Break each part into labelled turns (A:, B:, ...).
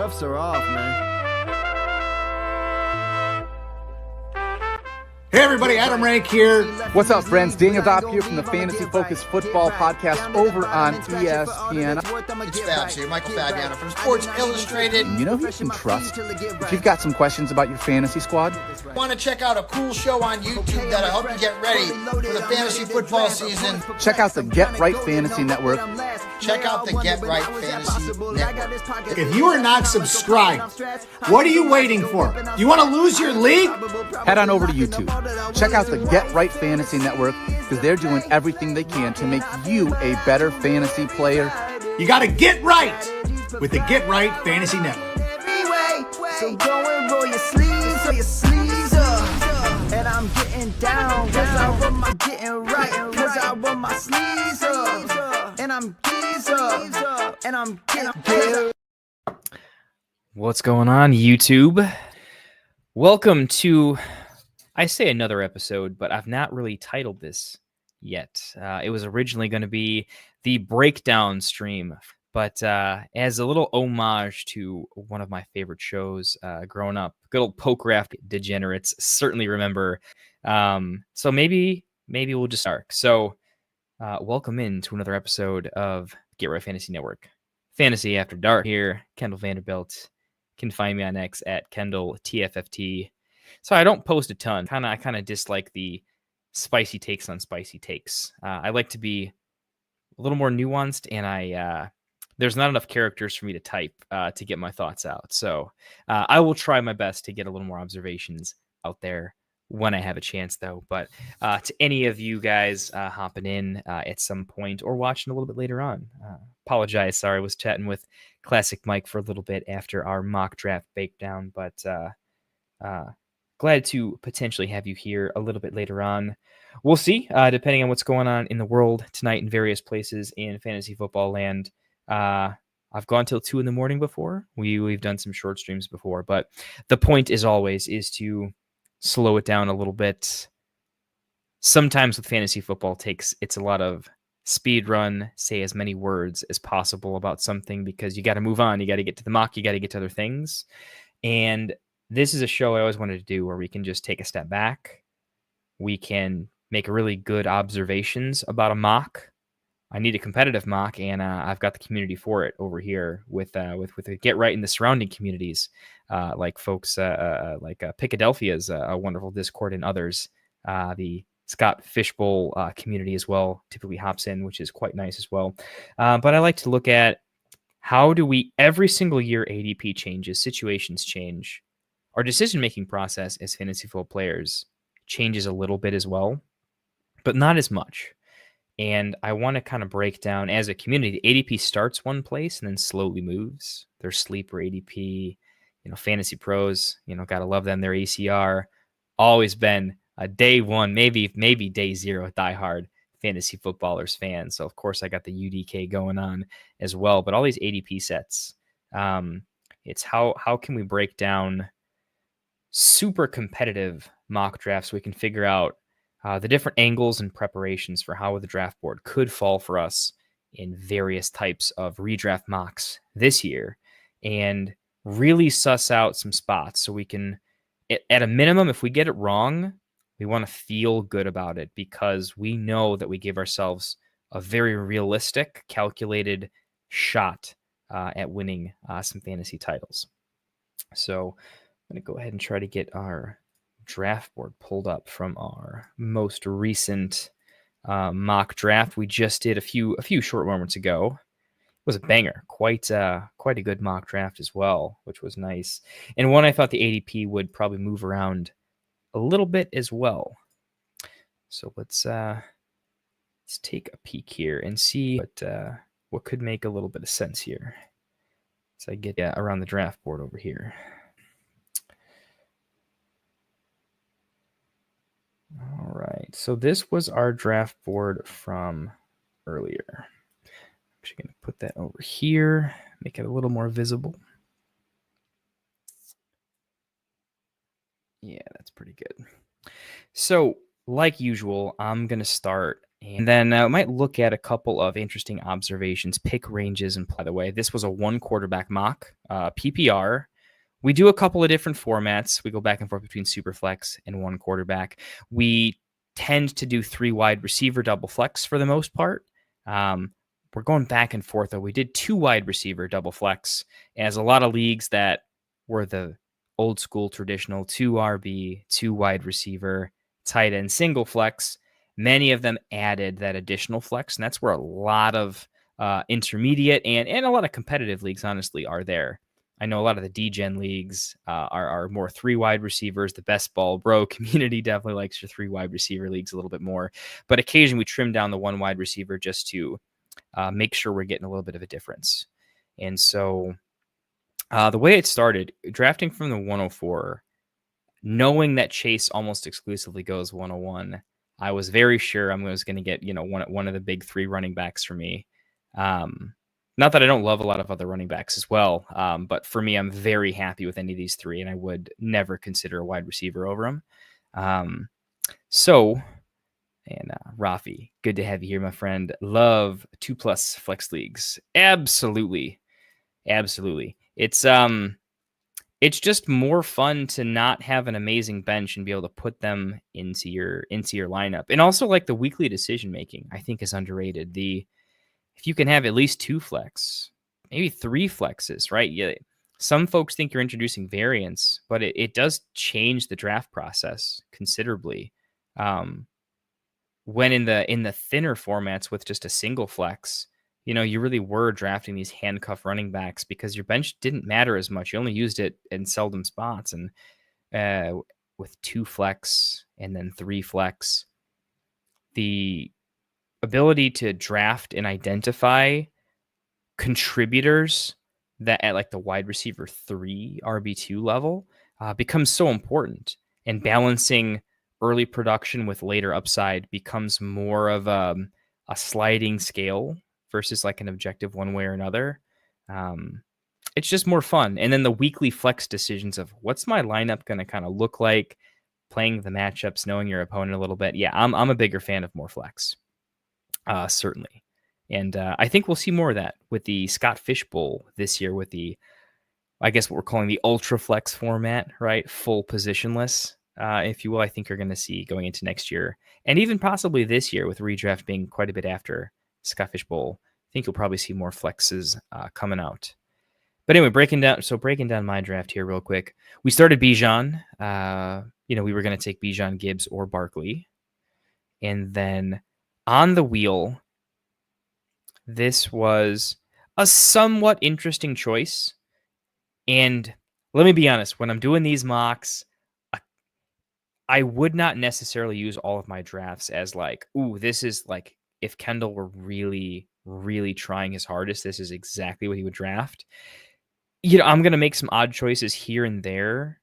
A: cuffs are off, man.
B: Hey everybody, Adam Rank here.
C: What's up, friends? Daniel Dopp here from the Fantasy Focus Football Podcast over on ESPN.
B: It's Fabs here, Michael Fabiano from Sports Illustrated.
C: You know who you can trust? If you've got some questions about your fantasy squad,
B: Want to check out a cool show on YouTube that'll help you get ready for the fantasy football season?
C: check out the Get Right Fantasy Network.
B: Check out the Get Right Fantasy Network. If you are not subscribed, what are you waiting for? You want to lose your league?
C: Head on over to YouTube. Check out the Get Right Fantasy Network because they're doing everything they can to make you a better fantasy player.
B: You got to get right with the Get Right Fantasy Network.
A: So go and roll your sleeves up. And I'm getting down, cause I want my getting right. Cause I want my sleeves up. And I'm keys up. And I'm getting
D: What's going on, YouTube? Welcome to, I say another episode, but I've not really titled this yet. It was originally going to be the breakdown stream, but as a little homage to one of my favorite shows growing up, good old Pokraft degenerates certainly remember. So maybe we'll just start. So welcome in to another episode of Get Right Fantasy Network. Fantasy After Dark here, Kendall Vanderbilt. You can find me on X at Kendall TFFT. So I don't post a ton. I kind of dislike the spicy takes on spicy takes. I like to be a little more nuanced, and there's not enough characters for me to type to get my thoughts out. So I will try my best to get a little more observations out there when I have a chance, though. But to any of you guys hopping in at some point or watching a little bit later on, apologize. Sorry, I was chatting with Classic Mike for a little bit after our mock draft breakdown, but glad to potentially have you here a little bit later on. We'll see, depending on what's going on in the world tonight in various places in fantasy football land. I've gone till 2 a.m. before. We've done some short streams before, but the point is always is to slow it down a little bit. Sometimes with fantasy football it's a lot of speed run, say as many words as possible about something because you got to move on. You got to get to the mock. You got to get to other things. And this is a show I always wanted to do where we can just take a step back. We can make really good observations about a mock. I need a competitive mock, and I've got the community for it over here with the Get Right in the surrounding communities, like folks like Picadelphia's a wonderful Discord and others. The Scott Fishbowl community as well typically hops in, which is quite nice as well. But I like to look at how do we every single year ADP changes, situations change. Our decision-making process as fantasy football players changes a little bit as well, but not as much. And I want to kind of break down as a community, the ADP starts one place and then slowly moves. Their sleeper ADP, Fantasy Pros, got to love them. Their ACR, always been a day one, maybe day zero diehard fantasy footballers fan. So, of course, I got the UDK going on as well. But all these ADP sets, it's how can we break down super competitive mock drafts? We can figure out the different angles and preparations for how the draft board could fall for us in various types of redraft mocks this year and really suss out some spots so we can, at a minimum, if we get it wrong, we want to feel good about it because we know that we give ourselves a very realistic, calculated shot at winning some fantasy titles. So I'm going to go ahead and try to get our draft board pulled up from our most recent mock draft we just did a few short moments ago. It was a banger, quite a good mock draft as well, which was nice, and one I thought the ADP would probably move around a little bit as well. So let's take a peek here and see what could make a little bit of sense here. So I get around the draft board over here. All right, so this was our draft board from earlier. I'm actually going to put that over here, make it a little more visible. Yeah, that's pretty good. So, like usual, I'm going to start And then I might look at a couple of interesting observations, pick ranges, and by the way, this was a 1 quarterback mock, PPR. We do a couple of different formats. We go back and forth between Superflex and 1 quarterback. We tend to do 3 wide receiver double flex for the most part. We're going back and forth, though. We did 2 wide receiver double flex, as a lot of leagues that were the old school traditional 2 RB, 2 wide receiver, tight end, single flex. Many of them added that additional flex, and that's where a lot of intermediate and a lot of competitive leagues, honestly, are there. I know a lot of the D-Gen leagues are more 3 wide receivers. The Best Ball Bro community definitely likes your 3 wide receiver leagues a little bit more. But occasionally we trim down the 1 wide receiver just to make sure we're getting a little bit of a difference. And so the way it started, drafting from the 104, knowing that Chase almost exclusively goes 101, I was very sure I was going to get, one of the big 3 running backs for me. Not that I don't love a lot of other running backs as well, but for me, I'm very happy with any of these 3, and I would never consider a wide receiver over them. Rafi, good to have you here, my friend. Love 2+ flex leagues. Absolutely. It's just more fun to not have an amazing bench and be able to put them into your lineup. And also, like, the weekly decision making, I think, is underrated. If you can have at least 2 flex, maybe 3 flexes, right? Yeah, some folks think you're introducing variance, but it does change the draft process considerably. When in the thinner formats with just a single flex, you really were drafting these handcuff running backs because your bench didn't matter as much. You only used it in seldom spots. And with 2 flex and then 3 flex, the ability to draft and identify contributors that at like the wide receiver 3 RB2 level becomes so important. And balancing early production with later upside becomes more of a sliding scale versus like an objective one way or another. It's just more fun. And then the weekly flex decisions of what's my lineup going to kind of look like, playing the matchups, knowing your opponent a little bit. Yeah, I'm a bigger fan of more flex, certainly. And I think we'll see more of that with the Scott Fish Bowl this year with I guess what we're calling the ultra flex format, right? Full positionless, if you will. I think you're going to see going into next year and even possibly this year with redraft being quite a bit after Scott Fish Bowl. I think you'll probably see more flexes coming out. But anyway, breaking down my draft here real quick. We started Bijan. We were going to take Bijan, Gibbs, or Barkley. And then on the wheel, this was a somewhat interesting choice. And let me be honest, when I'm doing these mocks, I would not necessarily use all of my drafts as like, ooh, this is like, if Kendall were really, really trying his hardest, this is exactly what he would draft. I'm going to make some odd choices here and there.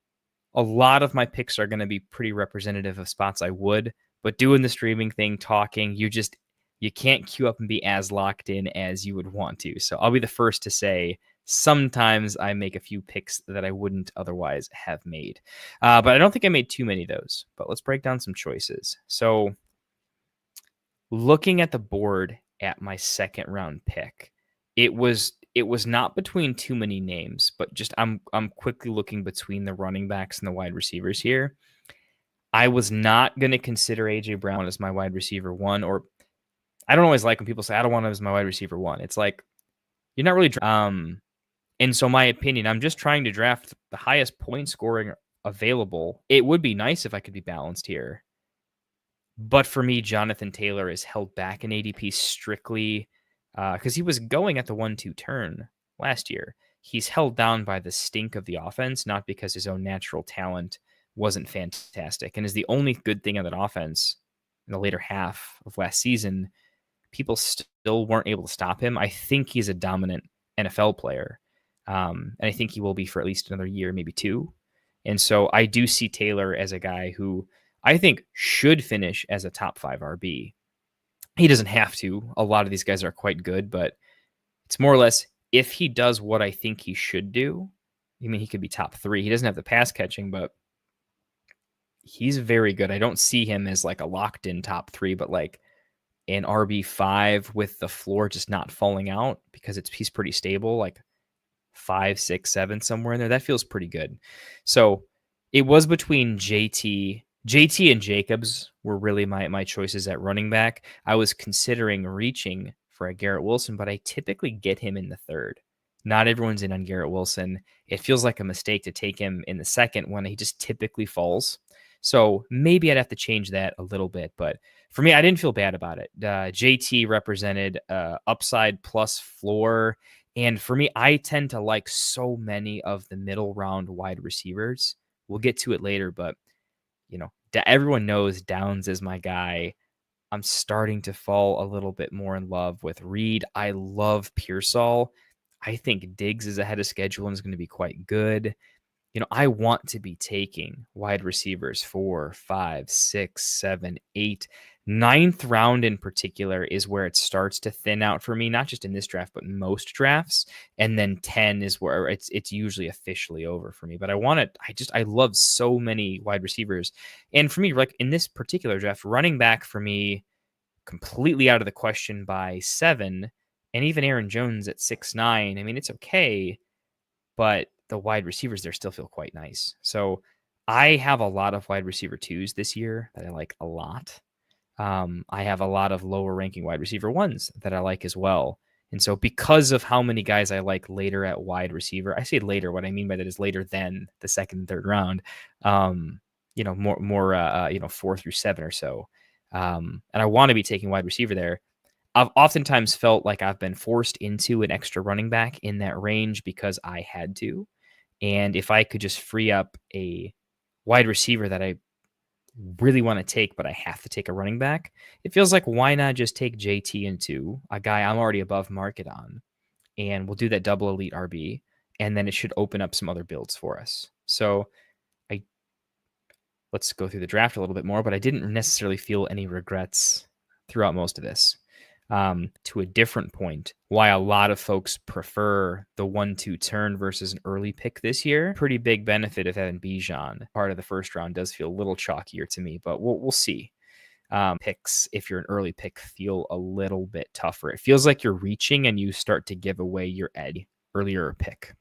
D: A lot of my picks are going to be pretty representative of spots I would, but doing the streaming thing, talking, you can't queue up and be as locked in as you would want to. So I'll be the first to say sometimes I make a few picks that I wouldn't otherwise have made. But I don't think I made too many of those. But let's break down some choices. So looking at the board at my second round pick, it was not between too many names, but just I'm quickly looking between the running backs and the wide receivers here. I was not going to consider AJ Brown as my wide receiver 1, or I don't always like when people say I don't want him as my wide receiver 1. It's like you're not really. And so my opinion, I'm just trying to draft the highest point scoring available. It would be nice if I could be balanced here. But for me, Jonathan Taylor is held back in ADP strictly because he was going at the 1-2 turn last year. He's held down by the stink of the offense, not because his own natural talent wasn't fantastic. And is the only good thing on that offense in the later half of last season, people still weren't able to stop him. I think he's a dominant NFL player. And I think he will be for at least another year, maybe 2. And so I do see Taylor as a guy who I think should finish as a top 5 RB. He doesn't have to. A lot of these guys are quite good, but it's more or less if he does what I think he should do. I mean, he could be top 3. He doesn't have the pass catching, but he's very good. I don't see him as like a locked in top 3, but like an RB5 with the floor just not falling out because he's pretty stable, like 5, 6, 7, somewhere in there. That feels pretty good. So it was between JT and Jacobs were really my choices at running back. I was considering reaching for a Garrett Wilson, but I typically get him in the third. Not everyone's in on Garrett Wilson. It feels like a mistake to take him in the second when he just typically falls. So maybe I'd have to change that a little bit. But for me, I didn't feel bad about it. JT represented upside plus floor. And for me, I tend to like so many of the middle round wide receivers. We'll get to it later, but everyone knows Downs is my guy. I'm starting to fall a little bit more in love with Reed. I love Pearsall. I think Diggs is ahead of schedule and is going to be quite good. I want to be taking wide receivers 4, 5, 6, 7, 8. 9th round in particular is where it starts to thin out for me, not just in this draft, but most drafts. And then 10 is where it's usually officially over for me. But I love so many wide receivers. And for me, like in this particular draft, running back for me completely out of the question by 7. And even Aaron Jones at 6'9". I mean, it's okay, but the wide receivers there still feel quite nice. So I have a lot of wide receiver 2s this year that I like a lot. I have a lot of lower ranking wide receiver 1s that I like as well. And so because of how many guys I like later at wide receiver, I say later, what I mean by that is later than the second and third round, more 4 through 7 or so. And I want to be taking wide receiver there. I've oftentimes felt like I've been forced into an extra running back in that range because I had to. And if I could just free up a wide receiver that I really want to take, but I have to take a running back, it feels like why not just take JT into a guy I'm already above market on, and we'll do that double elite RB, and then it should open up some other builds for us. So let's go through the draft a little bit more, but I didn't necessarily feel any regrets throughout most of this. To a different point, why a lot of folks prefer the 1-2 turn versus an early pick this year. Pretty big benefit of having Bijan. Part of the first round does feel a little chalkier to me, but we'll see. Picks, if you're an early pick, feel a little bit tougher. It feels like you're reaching and you start to give away your earlier pick.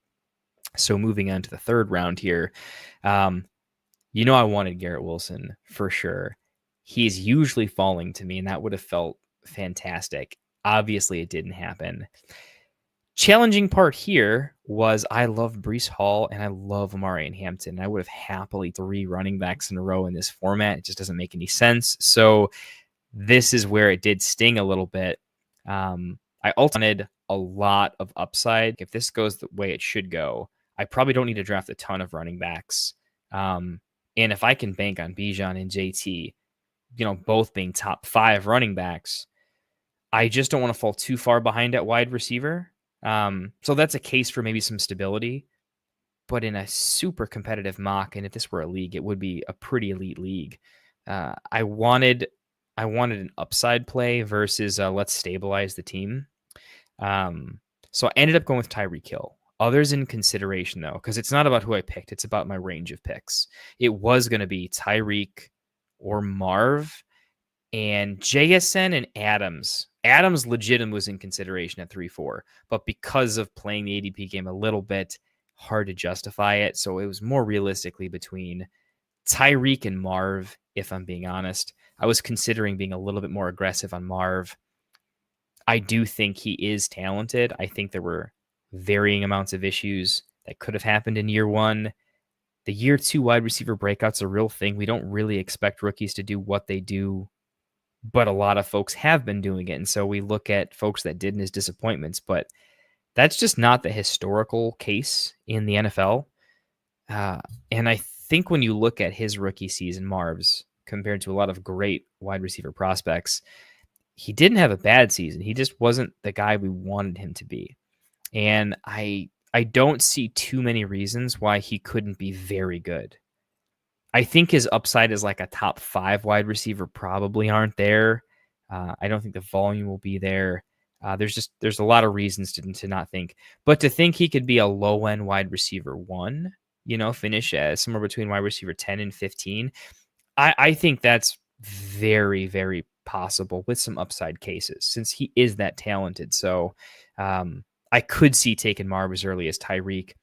D: So moving on to the third round here, I wanted Garrett Wilson for sure. He's usually falling to me, and that would have felt fantastic. Obviously, it didn't happen. Challenging part here was I love Breece Hall and I love Amari and Hampton. I would have happily 3 running backs in a row in this format. It just doesn't make any sense. So this is where it did sting a little bit. I also wanted a lot of upside. If this goes the way it should go, I probably don't need to draft a ton of running backs. And if I can bank on Bijan and JT, both being top 5 running backs, I just don't want to fall too far behind at wide receiver. So that's a case for maybe some stability, but in a super competitive mock, and if this were a league, it would be a pretty elite league. I wanted an upside play versus let's stabilize the team. So I ended up going with Tyreek Hill. Others in consideration though, because it's not about who I picked, it's about my range of picks. It was going to be Tyreek or Marv and JSN and Adams. Adams legit was in consideration at 3-4, but because of playing the ADP game a little bit, hard to justify it. So it was more realistically between Tyreek and Marv, if I'm being honest. I was considering being a little bit more aggressive on Marv. I do think he is talented. I think there were varying amounts of issues that could have happened in year 1. The year 2 wide receiver breakout's a real thing. We don't really expect rookies to do what they do, but a lot of folks have been doing it. And so we look at folks that didn't as disappointments, but that's just not the historical case in the NFL. And I think when you look at his rookie season, Marv's, compared to a lot of great wide receiver prospects, he didn't have a bad season. He just wasn't the guy we wanted him to be. And I don't see too many reasons why he couldn't be very good. I think his upside is like a top 5 wide receiver probably aren't there. I don't think the volume will be there. There's a lot of reasons to not think, but to think he could be a low end wide receiver 1, finish as somewhere between wide receiver 10 and 15. I think that's very, very possible with some upside cases since he is that talented. So I could see taking Marv as early as Tyreek.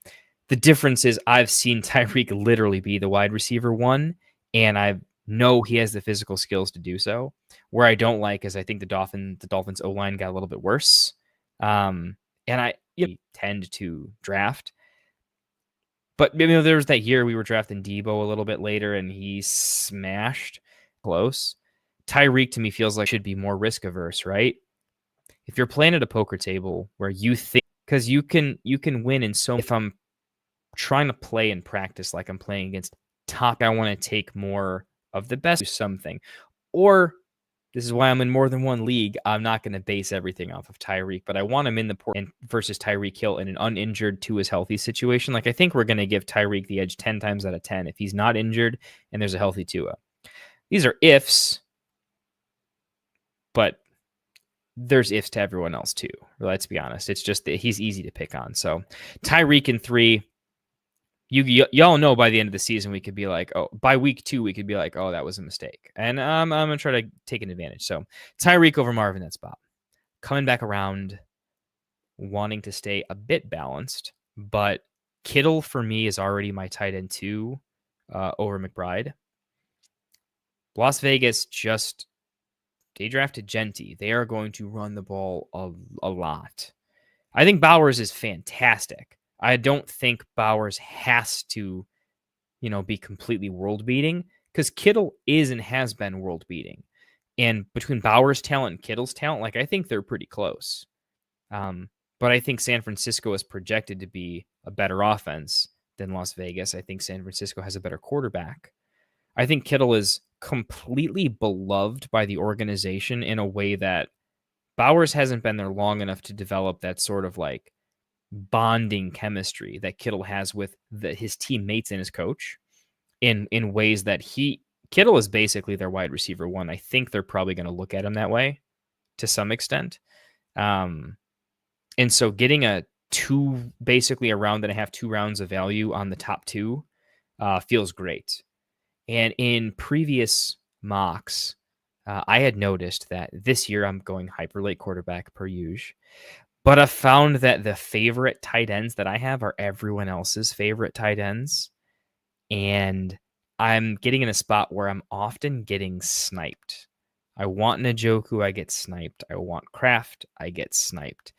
D: The difference is I've seen Tyreek literally be the wide receiver 1, and I know he has the physical skills to do so. Where I don't like is I think the Dolphins O-line got a little bit worse. And I tend to draft. But maybe there was that year we were drafting Debo a little bit later and he smashed close. Tyreek to me feels like should be more risk averse, right? If you're playing at a poker table where you think, because you can win in so, if I'm trying to play and practice like I'm playing against top, I want to take more of the best, do something. Or this is why I'm in more than one league. I'm not going to base everything off of Tyreek, but I want him in the versus Tyreek Hill in an uninjured to his healthy situation. Like I think we're going to give Tyreek the edge 10 times out of 10 if he's not injured and there's a healthy Tua. These are ifs, but there's ifs to everyone else too. Let's be honest. It's just that he's easy to pick on. So Tyreek in 3. Y'all know by the end of the season we could be like, oh, by week 2 we could be like, oh, that was a mistake, and I'm gonna try to take an advantage. So Tyreek over Marv in that spot. Coming back around, wanting to stay a bit balanced, but Kittle for me is already my tight end 2 over McBride. Las Vegas they drafted Genty. They are going to run the ball a lot. I think Bowers is fantastic. I don't think Bowers has to, be completely world-beating because Kittle is and has been world-beating. And between Bowers' talent and Kittle's talent, I think they're pretty close. But I think San Francisco is projected to be a better offense than Las Vegas. I think San Francisco has a better quarterback. I think Kittle is completely beloved by the organization in a way that Bowers hasn't been there long enough to develop that sort of bonding chemistry that Kittle has with his teammates and his coach in ways that Kittle is basically their wide receiver 1. I think they're probably going to look at him that way to some extent. And so getting basically a round and a half, 2 rounds of value on the top 2 feels great. And in previous mocks, I had noticed that this year I'm going hyper late quarterback per usual. But I found that the favorite tight ends that I have are everyone else's favorite tight ends. And I'm getting in a spot where I'm often getting sniped. I want Njoku, I get sniped. I want Kraft, I get sniped.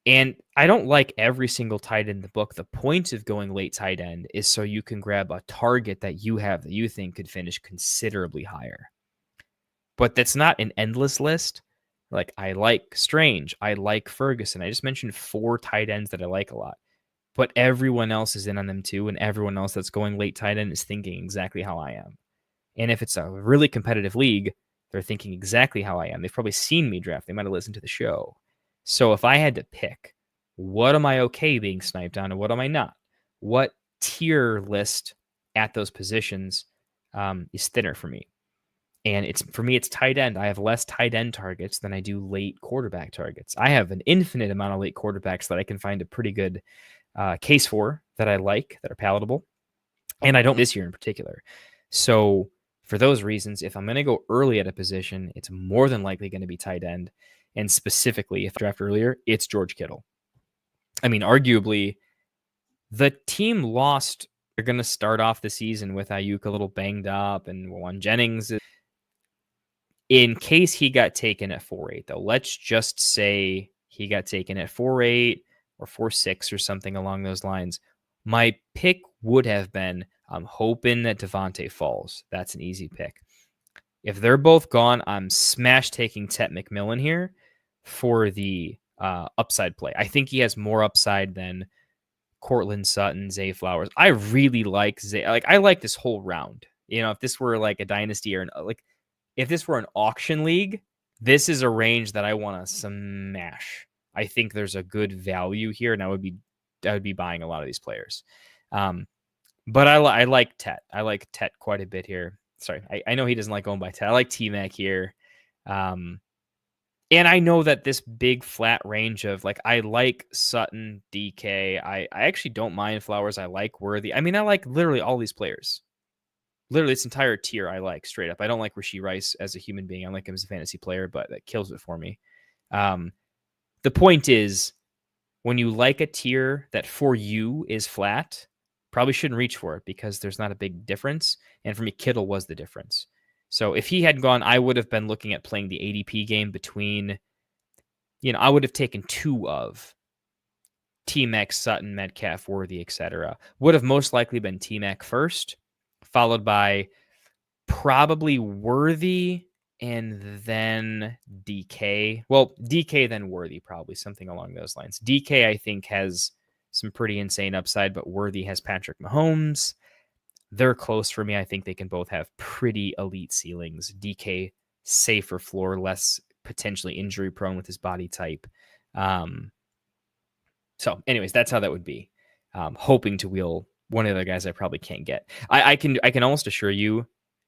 D: And I don't like every single tight end in the book. The point of going late tight end is so you can grab a target that you have that you think could finish considerably higher. But that's not an endless list. I like Strange. I like Ferguson. I just mentioned 4 tight ends that I like a lot. But everyone else is in on them too, and everyone else that's going late tight end is thinking exactly how I am. And if it's a really competitive league, they're thinking exactly how I am. They've probably seen me draft. They might have listened to the show. So if I had to pick, what am I okay being sniped on and what am I not? What tier list at those positions is thinner for me? And for me, it's tight end. I have less tight end targets than I do late quarterback targets. I have an infinite amount of late quarterbacks that I can find a pretty good case for that I like, that are palatable. And I don't this year in particular. So for those reasons, if I'm going to go early at a position, it's more than likely going to be tight end. And specifically, if I draft earlier, it's George Kittle. I mean, arguably, the team lost. They're going to start off the season with Ayuk a little banged up and Juwan Jennings. In case he got taken at 4.8, though, let's just say he got taken at 4.8 or 4.6 or something along those lines. My pick would have been, I'm hoping that Devontae falls. That's an easy pick. If they're both gone, I'm smash taking Tet McMillan here for the upside play. I think he has more upside than Cortland Sutton, Zay Flowers. I really like Zay. I like this whole round. If this were a dynasty or if this were an auction league, this is a range that I want to smash. I think there's a good value here, and I would be buying a lot of these players. But I like Tet. I like Tet quite a bit here. Sorry, I know he doesn't like going by Tet. I like T-Mac here. And I know that this big flat range of I like Sutton, DK. I actually don't mind Flowers. I like Worthy. I mean, I like literally all these players. literally this entire tier I like straight up. I don't like Rashee Rice as a human being. I like him as a fantasy player, but that kills it for me. The point is, when you like a tier that for you is flat, probably shouldn't reach for it because there's not a big difference. And for me, Kittle was the difference. So if he had gone, I would have been looking at playing the ADP game between, I would have taken 2 of T-Mac, Sutton, Metcalf, Worthy, etc. Would have most likely been T-Mac first, followed by probably Worthy and then DK. Well, DK, then Worthy, probably something along those lines. DK, I think, has some pretty insane upside, but Worthy has Patrick Mahomes. They're close for me. I think they can both have pretty elite ceilings. DK, safer floor, less potentially injury prone with his body type. So anyways, that's how that would be. Hoping to wheel one of the other guys I probably can't get. I can almost assure you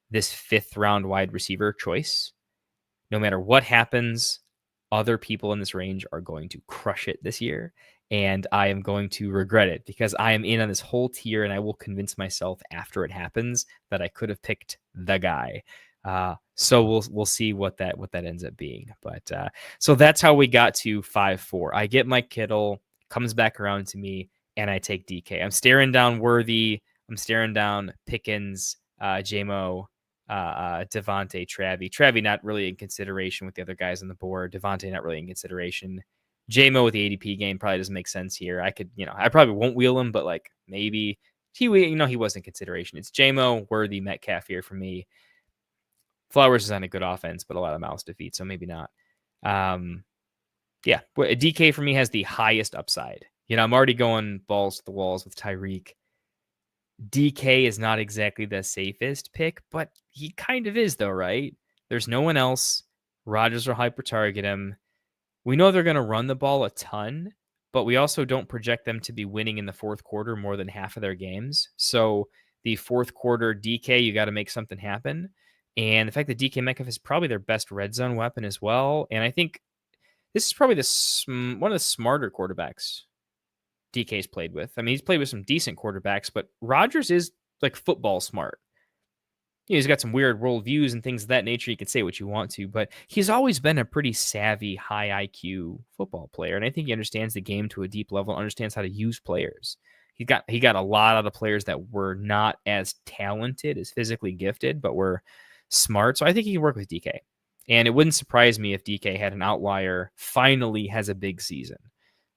D: this 5th round wide receiver choice, no matter what happens, other people in this range are going to crush it this year. And I am going to regret it because I am in on this whole tier and I will convince myself after it happens that I could have picked the guy. So we'll see what that ends up being. But so that's how we got to 5-4. I get Mike Kittle, comes back around to me, and I take DK. I'm staring down Worthy. I'm staring down Pickens, J-Mo, Devontae, Travi not really in consideration with the other guys on the board. Devontae not really in consideration. J-Mo with the ADP game probably doesn't make sense here. I could, I probably won't wheel him, but like maybe he was in consideration. It's J-Mo, Worthy, Metcalf here for me. Flowers is on a good offense, but a lot of mouths to feed, so maybe not. Yeah, DK for me has the highest upside. I'm already going balls to the walls with Tyreek. DK is not exactly the safest pick, but he kind of is though, right? There's no one else. Rodgers will hyper target him. We know they're going to run the ball a ton, but we also don't project them to be winning in the 4th quarter more than half of their games. So the 4th quarter DK, you got to make something happen. And the fact that DK Metcalf is probably their best red zone weapon as well. And I think this is probably one of the smarter quarterbacks DK's played with. I mean, he's played with some decent quarterbacks, but Rodgers is like football smart. He's got some weird worldviews and things of that nature. You can say what you want to, but he's always been a pretty savvy, high IQ football player. And I think he understands the game to a deep level, understands how to use players. He got a lot out of players that were not as talented, as physically gifted, but were smart. So I think he can work with DK. And it wouldn't surprise me if DK had an outlier, finally has a big season.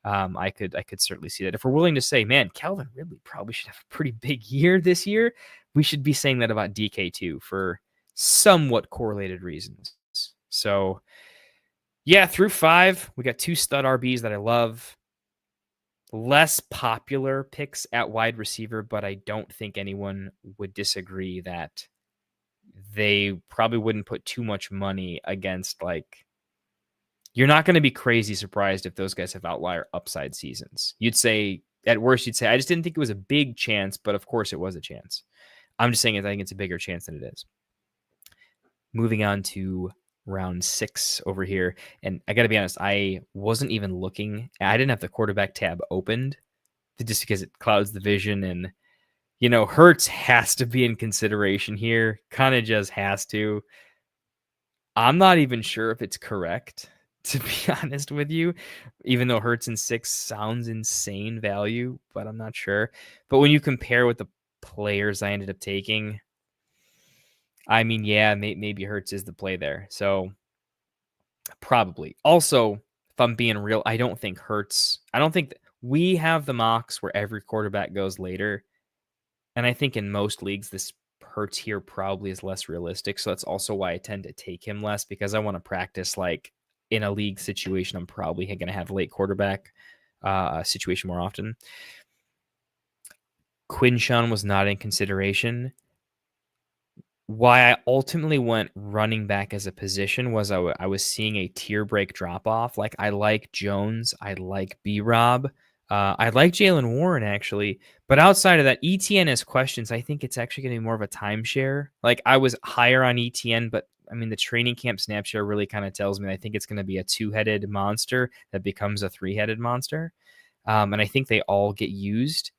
D: I could certainly see that. If we're willing to say, man, Calvin Ridley probably should have a pretty big year this year, we should be saying that about DK too for somewhat correlated reasons. So yeah, through 5, we got 2 stud RBs that I love. Less popular picks at wide receiver, but I don't think anyone would disagree that they probably wouldn't put too much money against, like, you're not going to be crazy surprised if those guys have outlier upside seasons. At worst, you'd say, I just didn't think it was a big chance, but of course it was a chance. I'm just saying I think it's a bigger chance than it is. Moving on to round 6 over here. And I got to be honest, I wasn't even looking. I didn't have the quarterback tab opened just because it clouds the vision. And, Hurts has to be in consideration here. Kind of just has to. I'm not even sure if it's correct, to be honest with you, even though Hurts in 6 sounds insane value, but I'm not sure. But when you compare with the players I ended up taking, I mean, yeah, maybe Hurts is the play there. So probably. Also, if I'm being real, I don't think we have the mocks where every quarterback goes later. And I think in most leagues, this Hurts here probably is less realistic. So that's also why I tend to take him less, because I want to practice like in a league situation. I'm probably going to have late quarterback situation more often. Quinshawn was not in consideration. Why I ultimately went running back as a position was I was seeing a tier break drop off. Like, I like Jones, I like B-Rob, I like Jaylen Warren actually, but outside of that, ETN has questions. I think it's actually going to be more of a timeshare. Like, I was higher on ETN, but I mean, the training camp snapshare really kind of tells me I think it's going to be a 2-headed monster that becomes a 3-headed monster, and I think they all get used.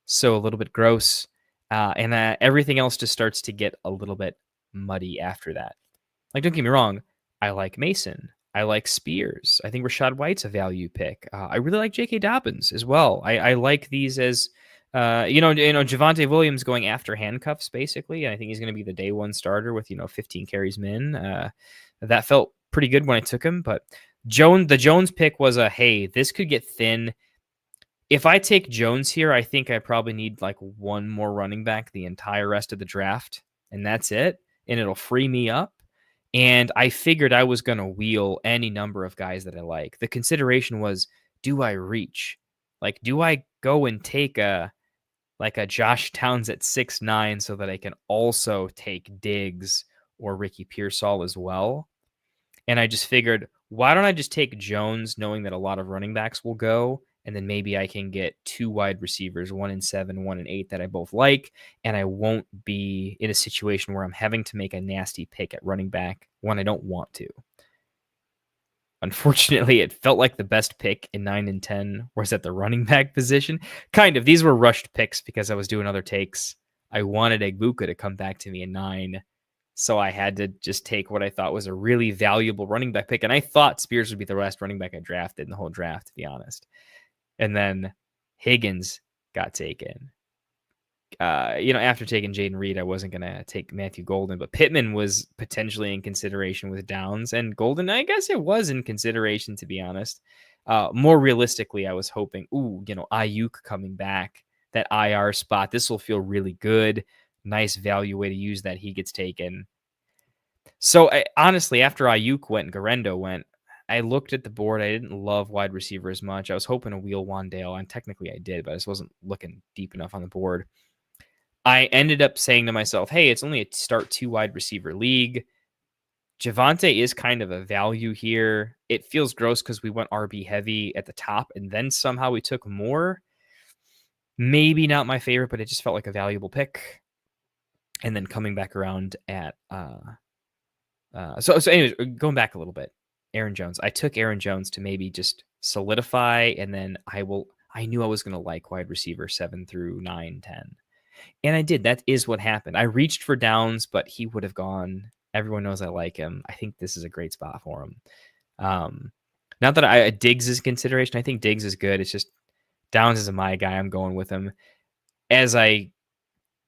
D: So a little bit gross. And everything else just starts to get a little bit muddy after that. Like, don't get me wrong, I like Mason. I like Spears. I think Rashad White's a value pick. I really like J.K. Dobbins as well. I like these as, Javonte Williams going after handcuffs, basically. And I think he's going to be the day one starter with, 15 carries min. That felt pretty good when I took him. But the Jones pick was hey, this could get thin. If I take Jones here, I think I probably need like one more running back the entire rest of the draft. And that's it. And it'll free me up. And I figured I was going to wheel any number of guys that I like. The consideration was, do I reach? Like, do I go and take a Josh Downs at 6'9" so that I can also take Diggs or Ricky Pearsall as well? And I just figured, why don't I just take Jones, knowing that a lot of running backs will go, and then maybe I can get 2 wide receivers, 1 in 7, 1 in 8 that I both like, and I won't be in a situation where I'm having to make a nasty pick at running back when I don't want to. Unfortunately, it felt like the best pick in 9 and 10 was at the running back position. Kind of. These were rushed picks because I was doing other takes. I wanted Egbuka to come back to me in 9, so I had to just take what I thought was a really valuable running back pick, and I thought Spears would be the last running back I drafted in the whole draft, to be honest. And then Higgins got taken. After taking Jaden Reed, I wasn't going to take Matthew Golden, but Pittman was potentially in consideration with Downs, and Golden, I guess it was in consideration, to be honest. More realistically, I was hoping, Ayuk coming back, that IR spot, this will feel really good. Nice value way to use that. He gets taken. So honestly, after Ayuk went and Garendo went, I looked at the board. I didn't love wide receiver as much. I was hoping to wheel Wandale, and technically I did, but I just wasn't looking deep enough on the board. I ended up saying to myself, hey, it's only a start 2 wide receiver league. Javonte is kind of a value here. It feels gross because we went RB heavy at the top, and then somehow we took more. Maybe not my favorite, but it just felt like a valuable pick. And then coming back around at so anyways, going back a little bit. Aaron Jones. I took Aaron Jones to maybe just solidify, and then I knew I was going to like wide receiver 7 through 9, 10. And I did. That is what happened. I reached for Downs, but he would have gone. Everyone knows I like him. I think this is a great spot for him. Not that Diggs is consideration. I think Diggs is good. It's just Downs is my guy. I'm going with him. As I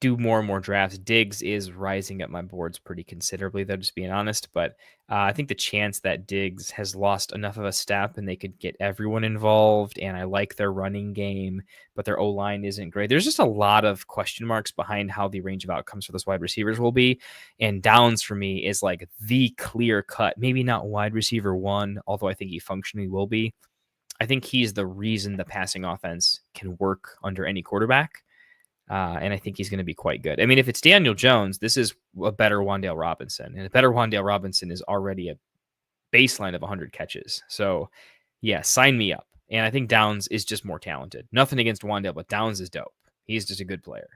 D: do more and more drafts, Diggs is rising up my boards pretty considerably, though, just being honest. But I think the chance that Diggs has lost enough of a step and they could get everyone involved, and I like their running game, but their O-line isn't great. There's just a lot of question marks behind how the range of outcomes for those wide receivers will be. And Downs for me is like the clear cut, maybe not wide receiver 1, although I think he functionally will be. I think he's the reason the passing offense can work under any quarterback. And I think he's going to be quite good. I mean, if it's Daniel Jones, this is a better Wandale Robinson. And a better Wandale Robinson is already a baseline of 100 catches. So, yeah, sign me up. And I think Downs is just more talented. Nothing against Wandale, but Downs is dope. He's just a good player.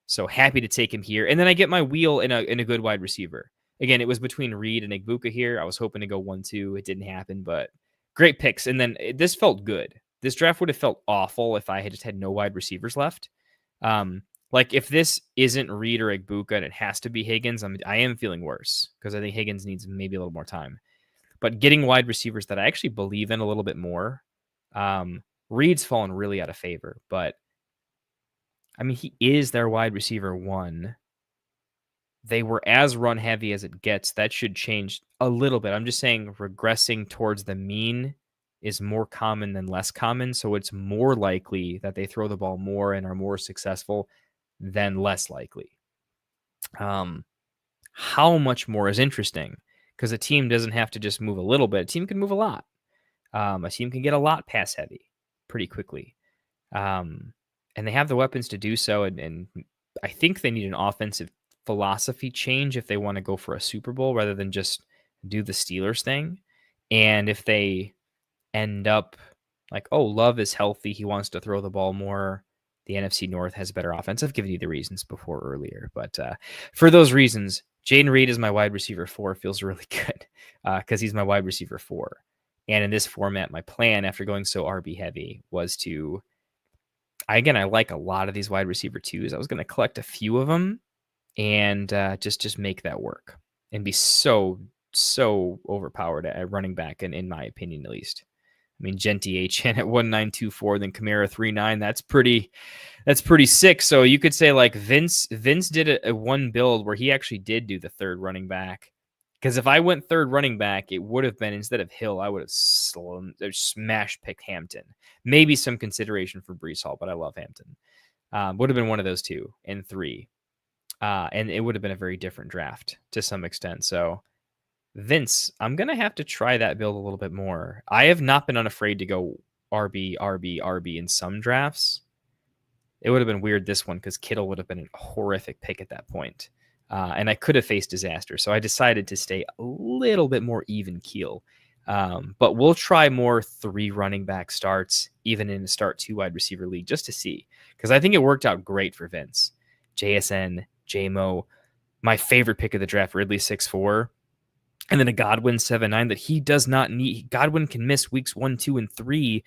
D: So happy to take him here. And then I get my wheel in a good wide receiver. Again, it was between Reed and Egbuka here. I was hoping to go 1-2. It didn't happen, but great picks. And then this felt good. This draft would have felt awful if I had just had no wide receivers left. Like if this isn't Reed or Egbuka and it has to be Higgins, I am feeling worse because I think Higgins needs maybe a little more time. But getting wide receivers that I actually believe in a little bit more, Reed's fallen really out of favor. But I mean, he is their wide receiver 1. They were as run heavy as it gets. That should change a little bit. I'm just saying regressing towards the mean is more common than less common. So it's more likely that they throw the ball more and are more successful than less likely. How much more is interesting because a team doesn't have to just move a little bit. A team can move a lot. A team can get a lot pass heavy pretty quickly. And they have the weapons to do so. And I think they need an offensive philosophy change if they want to go for a Super Bowl rather than just do the Steelers thing. And if they end up like, oh, Love is healthy, he wants to throw the ball more, the NFC North has better offense. I've given you the reasons before earlier, but for those reasons, Jaden Reed is my wide receiver 4. Feels really good because he's my wide receiver 4. And in this format, my plan after going so RB heavy was to I like a lot of these wide receiver twos. I was going to collect a few of them and just make that work and be so overpowered at running back, in my opinion, at least. I mean, Genty HN at 1924, then Kamara 39. That's pretty sick. So you could say like Vince did a one build where he actually did do the third running back. Because if I went third running back, it would have been, instead of Hill, I would have smash picked Hampton. Maybe some consideration for Breece Hall, but I love Hampton. Would have been one of those 2 and 3. And it would have been a very different draft to some extent. So Vince, I'm going to have to try that build a little bit more. I have not been unafraid to go RB in some drafts. It would have been weird this one because Kittle would have been a horrific pick at that point. And I could have faced disaster. So I decided to stay a little bit more even keel. But we'll try more 3 running back starts, even in a start 2 wide receiver league, just to see. Because I think it worked out great for Vince. JSN, JMO, my favorite pick of the draft, Ridley 6'4", and then a Godwin 7'9" that he does not need. Godwin can miss weeks 1, 2, and 3,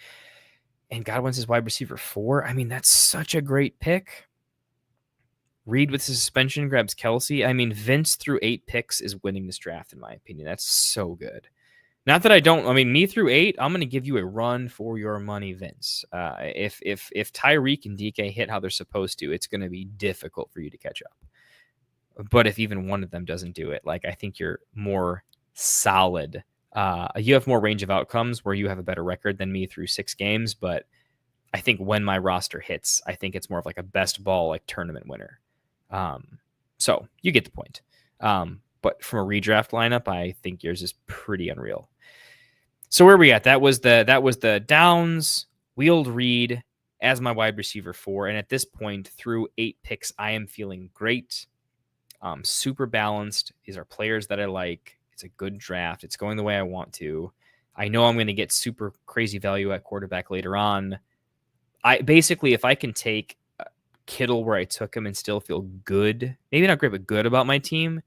D: and Godwin's his wide receiver 4. I mean, that's such a great pick. Reed with his suspension grabs Kelsey. I mean, Vince through 8 picks is winning this draft, in my opinion. That's so good. Not that me through 8, I'm going to give you a run for your money, Vince. If Tyreek and DK hit how they're supposed to, it's going to be difficult for you to catch up. But if even one of them doesn't do it, like, I think you're more solid. You have more range of outcomes where you have a better record than me through 6 games. But I think when my roster hits, I think it's more of like a best ball, like tournament winner. So you get the point. But from a redraft lineup, I think yours is pretty unreal. So where are we at? That was the Downs, wheeled Reed as my wide receiver 4. And at this point, through 8 picks, I am feeling great. Super balanced. These are players that I like. It's a good draft. It's going the way I want to. I know I'm going to get super crazy value at quarterback later on. If I can take Kittle where I took him and still feel good, maybe not great, but good about my team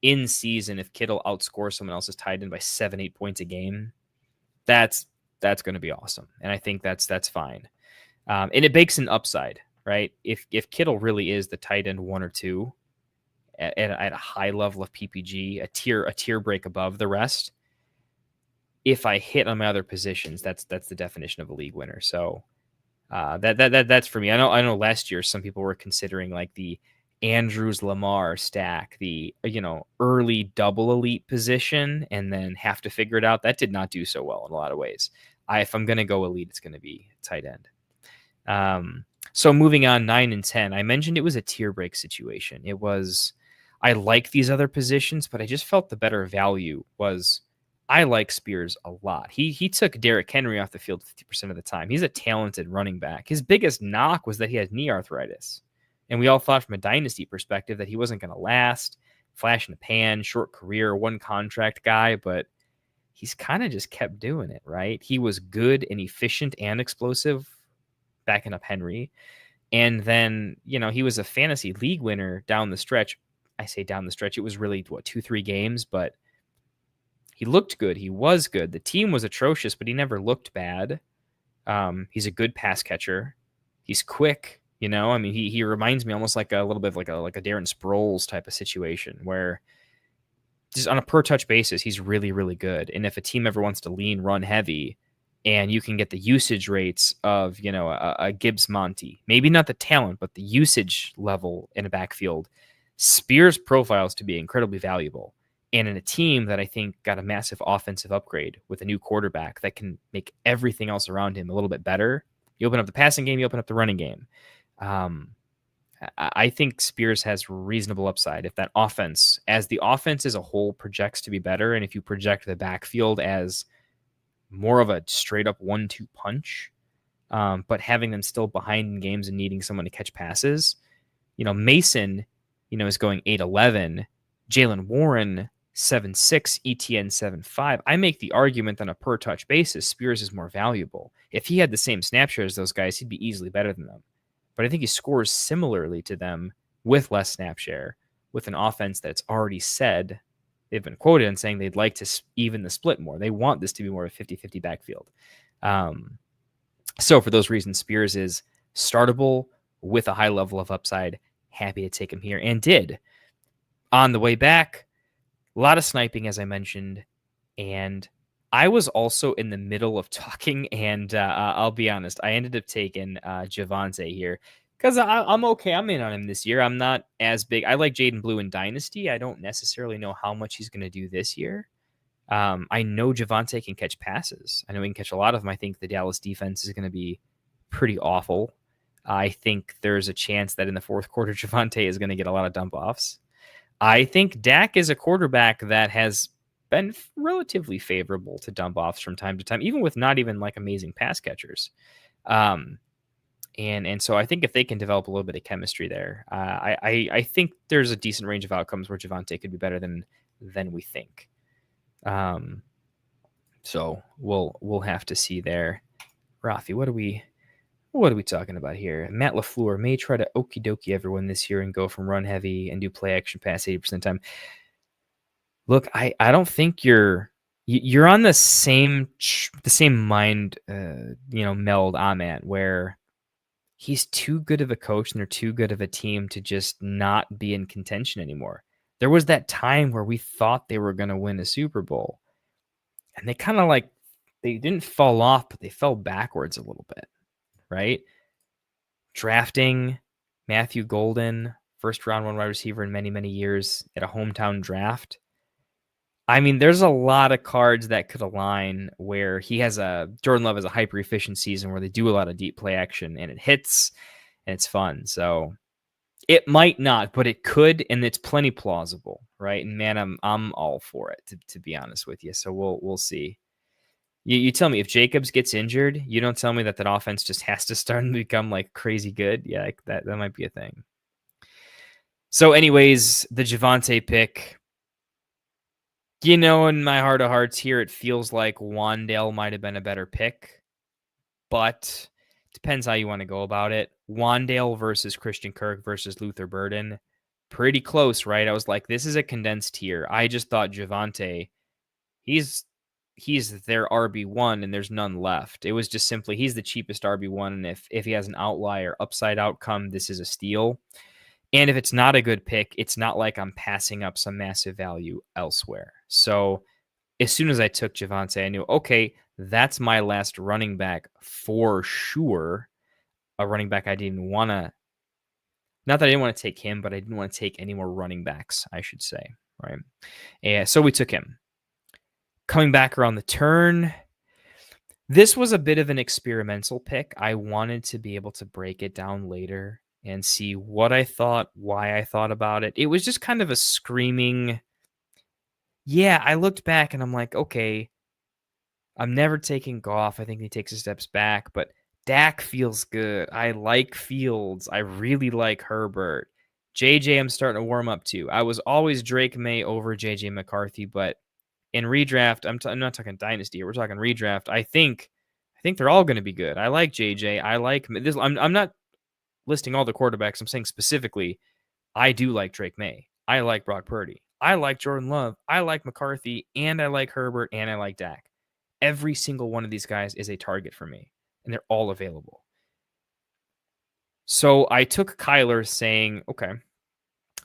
D: in season, if Kittle outscores someone else's tight end by 7-8 points a game, that's going to be awesome. And I think that's fine. And it bakes an upside, right? If Kittle really is the tight end 1 or 2 at a high level of PPG, a tier break above the rest, if I hit on my other positions, that's the definition of a league winner. So that's for me. I know last year some people were considering like the Andrews Lamar stack, the early double elite position, and then have to figure it out. That did not do so well in a lot of ways. If I'm going to go elite, it's going to be tight end. So moving on, 9 and 10. I mentioned it was a tier break situation. It was, I like these other positions, but I just felt the better value was, I like Spears a lot. He took Derrick Henry off the field 50% of the time. He's a talented running back. His biggest knock was that he had knee arthritis. And we all thought from a dynasty perspective that he wasn't going to last. Flash in the pan, short career, 1 contract guy, but he's kind of just kept doing it, right? He was good and efficient and explosive, backing up Henry. And then, he was a fantasy league winner down the stretch. I say down the stretch. It was really, 2-3 games, but he looked good. He was good. The team was atrocious, but he never looked bad. He's a good pass catcher. He's quick. He reminds me almost like a little bit of like a Darren Sproles type of situation where just on a per touch basis, he's really, really good. And if a team ever wants to run heavy, and you can get the usage rates of, a Gibbs Monty, maybe not the talent, but the usage level in a backfield, Spears profiles to be incredibly valuable. And in a team that I think got a massive offensive upgrade with a new quarterback that can make everything else around him a little bit better, you open up the passing game, you open up the running game. I think Spears has reasonable upside if that offense, as the offense as a whole projects to be better, and if you project the backfield as more of a straight up 1-2 punch, but having them still behind in games and needing someone to catch passes, Mason, is going 8-11, Jaylen Warren 7-6, ETN 7-5. I make the argument that on a per touch basis, Spears is more valuable. If he had the same snap share as those guys, he'd be easily better than them. But I think he scores similarly to them with less snap share, with an offense that's already said, they've been quoted in saying they'd like to even the split more. They want this to be more of a 50-50 backfield. So for those reasons, Spears is startable with a high level of upside. Happy to take him here, and did. On the way back, a lot of sniping, as I mentioned, and I was also in the middle of talking, and I'll be honest, I ended up taking Javonte here because I'm okay. I'm in on him this year. I'm not as big. I like Jaden Blue in Dynasty. I don't necessarily know how much he's going to do this year. I know Javonte can catch passes. I know he can catch a lot of them. I think the Dallas defense is going to be pretty awful. I think there's a chance that in the fourth quarter, Javonte is going to get a lot of dump offs. I think Dak is a quarterback that has been relatively favorable to dump offs from time to time, even with not even like amazing pass catchers. And so I think if they can develop a little bit of chemistry there, I think there's a decent range of outcomes where Javonte could be better than we think. So we'll have to see there. Rafi, what are we talking about here? Matt LaFleur may try to okie dokie everyone this year and go from run heavy and do play action pass 80% of the time. Look, I don't think you're on the same mind, meld I'm at, where he's too good of a coach and they're too good of a team to just not be in contention anymore. There was that time where we thought they were going to win a Super Bowl, and they kind of they didn't fall off, but they fell backwards a little bit, right? Drafting Matthew Golden, first round wide receiver in many, many years at a hometown draft. I mean, there's a lot of cards that could align where Jordan Love has a hyper efficient season where they do a lot of deep play action and it hits and it's fun. So it might not, but it could, and it's plenty plausible, right? And man, I'm all for it, to be honest with you. So we'll see. You tell me if Jacobs gets injured, you don't tell me that offense just has to start and become like crazy good. Yeah, that might be a thing. So anyways, the Javonte pick, in my heart of hearts here, it feels like Wan'Dale might have been a better pick, but depends how you want to go about it. Wan'Dale versus Christian Kirk versus Luther Burden, pretty close, right? I was like, this is a condensed tier. I just thought Javonte, he's their RB1 and there's none left. It was just simply, he's the cheapest RB1. And if he has an outlier upside outcome, this is a steal. And if it's not a good pick, it's not like I'm passing up some massive value elsewhere. So as soon as I took Javonte, I knew, okay, that's my last running back for sure. A running back I didn't want to, not that I didn't want to take him, but I didn't want to take any more running backs, I should say, right? And so we took him. Coming back around the turn, this was a bit of an experimental pick. I wanted to be able to break it down later and see what I thought, why I thought about it. It was just kind of a screaming, yeah, I looked back and I'm like, okay, I'm never taking Goff. I think he takes a steps back, but Dak feels good. I like Fields. I really like Herbert. JJ, I'm starting to warm up to. I was always Drake May over JJ McCarthy, but in redraft, I'm not talking dynasty. We're talking redraft. I think they're all going to be good. I like JJ. I like this. I'm not listing all the quarterbacks. I'm saying specifically, I do like Drake May. I like Brock Purdy. I like Jordan Love. I like McCarthy, and I like Herbert, and I like Dak. Every single one of these guys is a target for me, and they're all available. So I took Kyler saying, okay,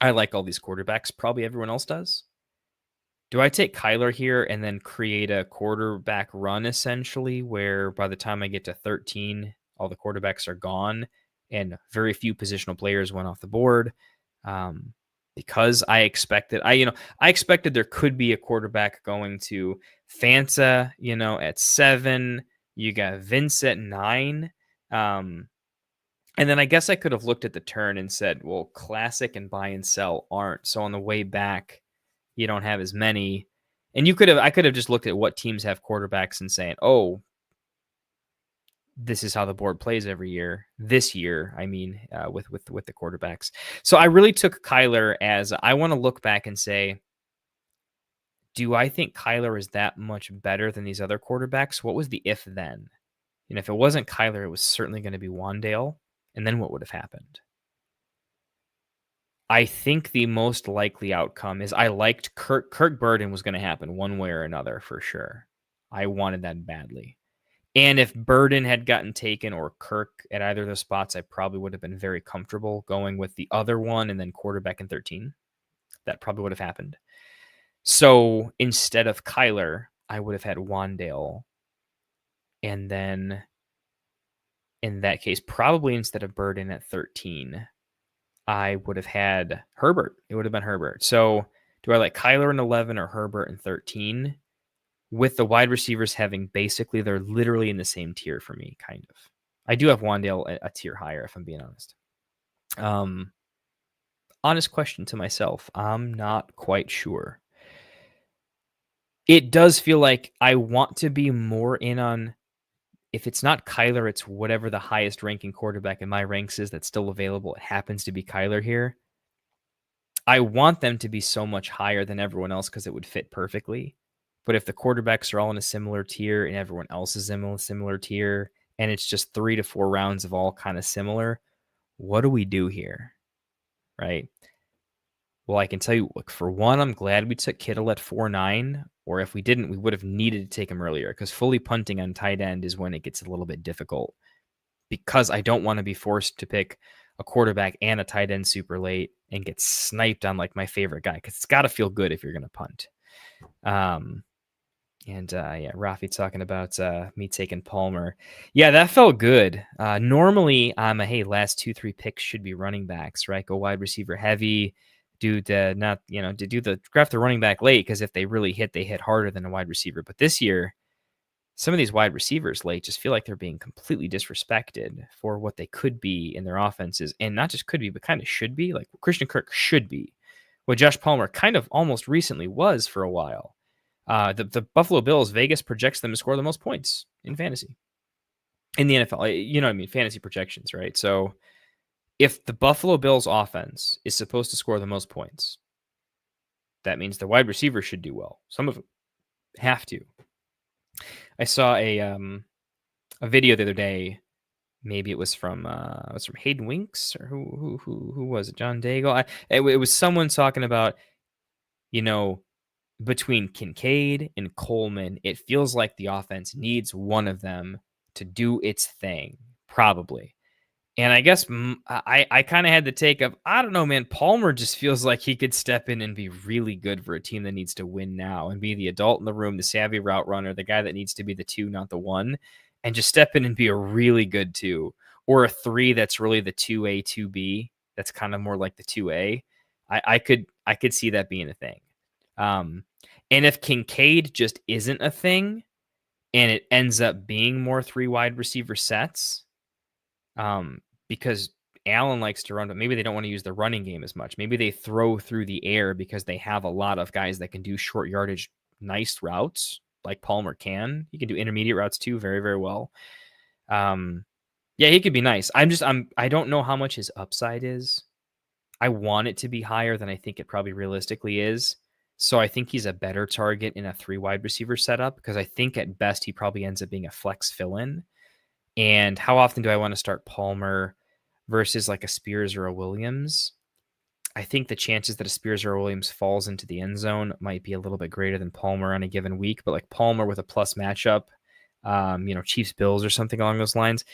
D: I like all these quarterbacks. Probably everyone else does. Do I take Kyler here and then create a quarterback run, essentially, where by the time I get to 13, all the quarterbacks are gone and very few positional players went off the board? Because I expected there could be a quarterback going to Fanta, at 7. You got Vince at 9. And then I guess I could have looked at the turn and said, well, classic and buy and sell aren't. So on the way back, you don't have as many. And I could have just looked at what teams have quarterbacks and saying, oh, this is how the board plays every year. This year, I mean, with the quarterbacks. So I really took Kyler as I want to look back and say, do I think Kyler is that much better than these other quarterbacks? What was the if then? And if it wasn't Kyler, it was certainly going to be Wan'Dale. And then what would have happened? I think the most likely outcome is I liked Kirk Burden was going to happen one way or another for sure. I wanted that badly. And if Burden had gotten taken or Kirk at either of those spots, I probably would have been very comfortable going with the other one and then quarterback in 13. That probably would have happened. So instead of Kyler, I would have had Wan'Dale. And then in that case, probably instead of Burden at 13, I would have had Herbert. It would have been Herbert. So do I like Kyler in 11 or Herbert in 13? With the wide receivers having basically, they're literally in the same tier for me, kind of. I do have Wan'Dale a tier higher, if I'm being honest. Honest question to myself. I'm not quite sure. It does feel like I want to be more in on, if it's not Kyler, it's whatever the highest ranking quarterback in my ranks is that's still available. It happens to be Kyler here. I want them to be so much higher than everyone else because it would fit perfectly. But if the quarterbacks are all in a similar tier and everyone else is in a similar tier, and it's just 3 to 4 rounds of all kind of similar, what do we do here? Right? Well, I can tell you, look, for one, I'm glad we took Kittle at 4.9, or if we didn't, we would have needed to take him earlier, because fully punting on tight end is when it gets a little bit difficult, because I don't want to be forced to pick a quarterback and a tight end super late and get sniped on like my favorite guy, because it's got to feel good if you're going to punt. Yeah, Rafi talking about me taking Palmer. Yeah, that felt good. Normally, I'm hey, last 2-3 picks should be running backs, right? Go wide receiver heavy. Do the draft the running back late, because if they really hit, they hit harder than a wide receiver. But this year, some of these wide receivers late just feel like they're being completely disrespected for what they could be in their offenses, and not just could be, but kind of should be. Like Christian Kirk should be what Josh Palmer kind of almost recently was for a while. The Buffalo Bills, Vegas projects them to score the most points in fantasy in the NFL. You know what I mean? Fantasy projections, right? So if the Buffalo Bills offense is supposed to score the most points, that means the wide receivers should do well. Some of them have to. I saw a video the other day. Maybe it was from Hayden Winks, or who was it? John Daigle. It was someone talking about, between Kincaid and Coleman, it feels like the offense needs one of them to do its thing, probably. And I guess I kind of had the take of, I don't know, man, Palmer just feels like he could step in and be really good for a team that needs to win now, and be the adult in the room, the savvy route runner, the guy that needs to be the 2, not the 1, and just step in and be a really good 2, or a 3 that's really the 2A, 2B. That's kind of more like the 2A. I could see that being a thing. And if Kincaid just isn't a thing, and it ends up being more 3 wide receiver sets, because Allen likes to run, but maybe they don't want to use the running game as much. Maybe they throw through the air because they have a lot of guys that can do short yardage, nice routes like Palmer can. He can do intermediate routes too, very, very well. Yeah, he could be nice. I don't know how much his upside is. I want it to be higher than I think it probably realistically is. So I think he's a better target in a 3 wide receiver setup, because I think at best he probably ends up being a flex fill-in. And how often do I want to start Palmer versus like a Spears or a Williams? I think the chances that a Spears or a Williams falls into the end zone might be a little bit greater than Palmer on a given week. But like Palmer with a plus matchup, Chiefs Bills or something along those lines,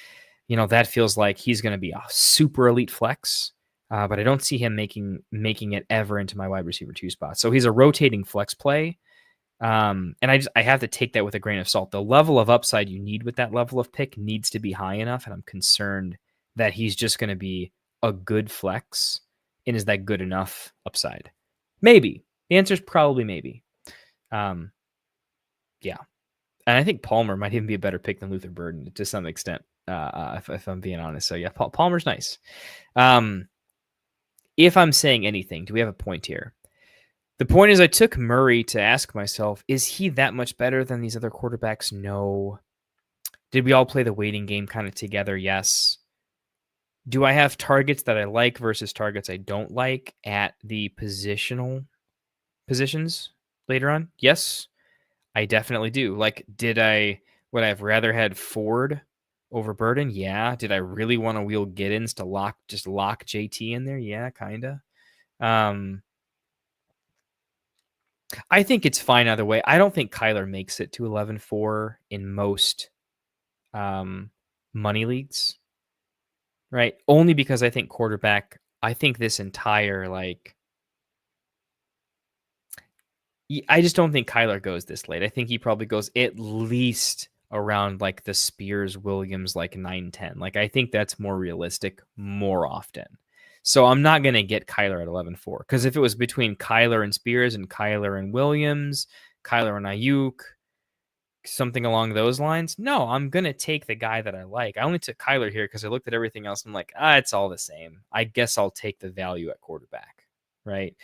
D: that feels like he's going to be a super elite flex. But I don't see him making it ever into my wide receiver 2 spot. So he's a rotating flex play. And I have to take that with a grain of salt. The level of upside you need with that level of pick needs to be high enough. And I'm concerned that he's just going to be a good flex. And is that good enough upside? Maybe. The answer is probably maybe. Yeah. And I think Palmer might even be a better pick than Luther Burden to some extent, if I'm being honest. So yeah, Palmer's nice. If I'm saying anything, do we have a point here? The point is, I took Murray to ask myself, is he that much better than these other quarterbacks? No. Did we all play the waiting game kind of together? Yes. Do I have targets that I like versus targets I don't like at the positions later on? Yes, I definitely do. Like, would I have rather had Ford over Burden? Yeah. Did I really want to wheel Giddens to lock JT in there? Yeah, kind of. I think it's fine either way. I don't think Kyler makes it to 11-4 in most money leagues, right? Only because I think quarterback, I think this entire, like, I just don't think Kyler goes this late. I think he probably goes at least around like the Spears Williams, like 9-10. Like, I think that's more realistic more often. So I'm not going to get Kyler at 11-4, because if it was between Kyler and Spears and Kyler and Williams, Kyler and Ayuk, something along those lines, no, I'm going to take the guy that I like. I only took Kyler here because I looked at everything else and I'm like, it's all the same. I guess I'll take the value at quarterback, right?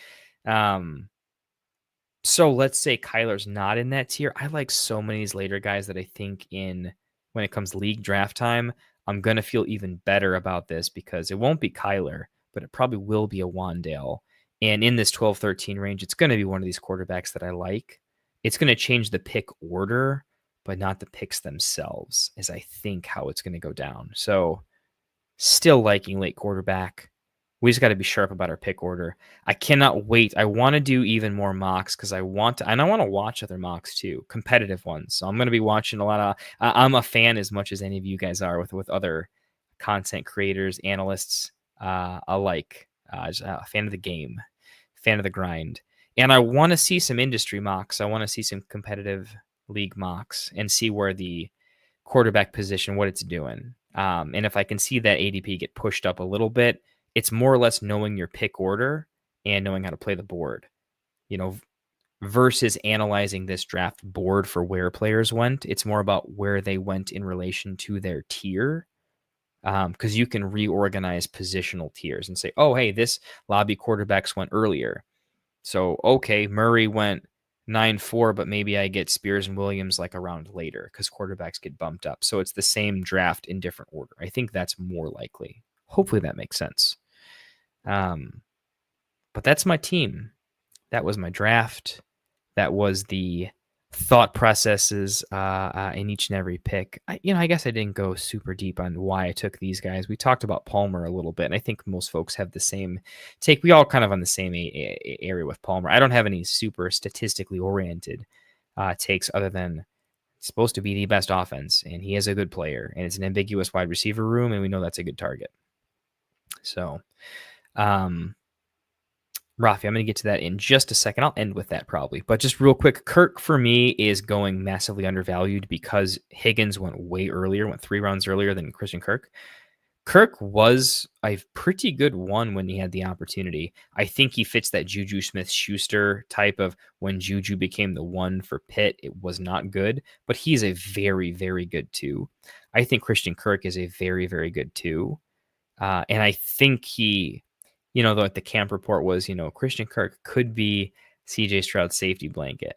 D: So let's say Kyler's not in that tier. I like so many of these later guys that I think when it comes league draft time, I'm going to feel even better about this, because it won't be Kyler, but it probably will be a Wan'Dale. And in this 12-13 range, it's going to be one of these quarterbacks that I like. It's going to change the pick order, but not the picks themselves, is I think how it's going to go down. So still liking late quarterback. We just got to be sharp about our pick order. I cannot wait. I want to do even more mocks, because I want to watch other mocks too, competitive ones. So I'm going to be watching a lot of, I'm a fan as much as any of you guys are with other content creators, analysts alike. Just a fan of the game, fan of the grind. And I want to see some industry mocks. I want to see some competitive league mocks and see where the quarterback position, what it's doing. And if I can see that ADP get pushed up a little bit, it's more or less knowing your pick order and knowing how to play the board, versus analyzing this draft board for where players went. It's more about where they went in relation to their tier. Because you can reorganize positional tiers and say, oh, hey, this lobby quarterbacks went earlier. So, okay, Murray went 9-4, but maybe I get Spears and Williams like around later, because quarterbacks get bumped up. So it's the same draft in different order. I think that's more likely. Hopefully that makes sense. But that's my team. That was my draft. That was the thought processes in each and every pick. I guess I didn't go super deep on why I took these guys. We talked about Palmer a little bit, and I think most folks have the same take. We all kind of on the same area with Palmer. I don't have any super statistically oriented takes other than it's supposed to be the best offense, and he is a good player, and it's an ambiguous wide receiver room, and we know that's a good target. So, Rafi, I'm going to get to that in just a second. I'll end with that probably. But just real quick, Kirk for me is going massively undervalued because Higgins went way earlier, went 3 rounds earlier than Christian Kirk. Kirk was a pretty good one when he had the opportunity. I think he fits that Juju Smith-Schuster type of when Juju became the one for Pitt, it was not good, but he's a very, very good 2. I think Christian Kirk is a very, very good 2. And I think he, the camp report was, Christian Kirk could be CJ Stroud's safety blanket.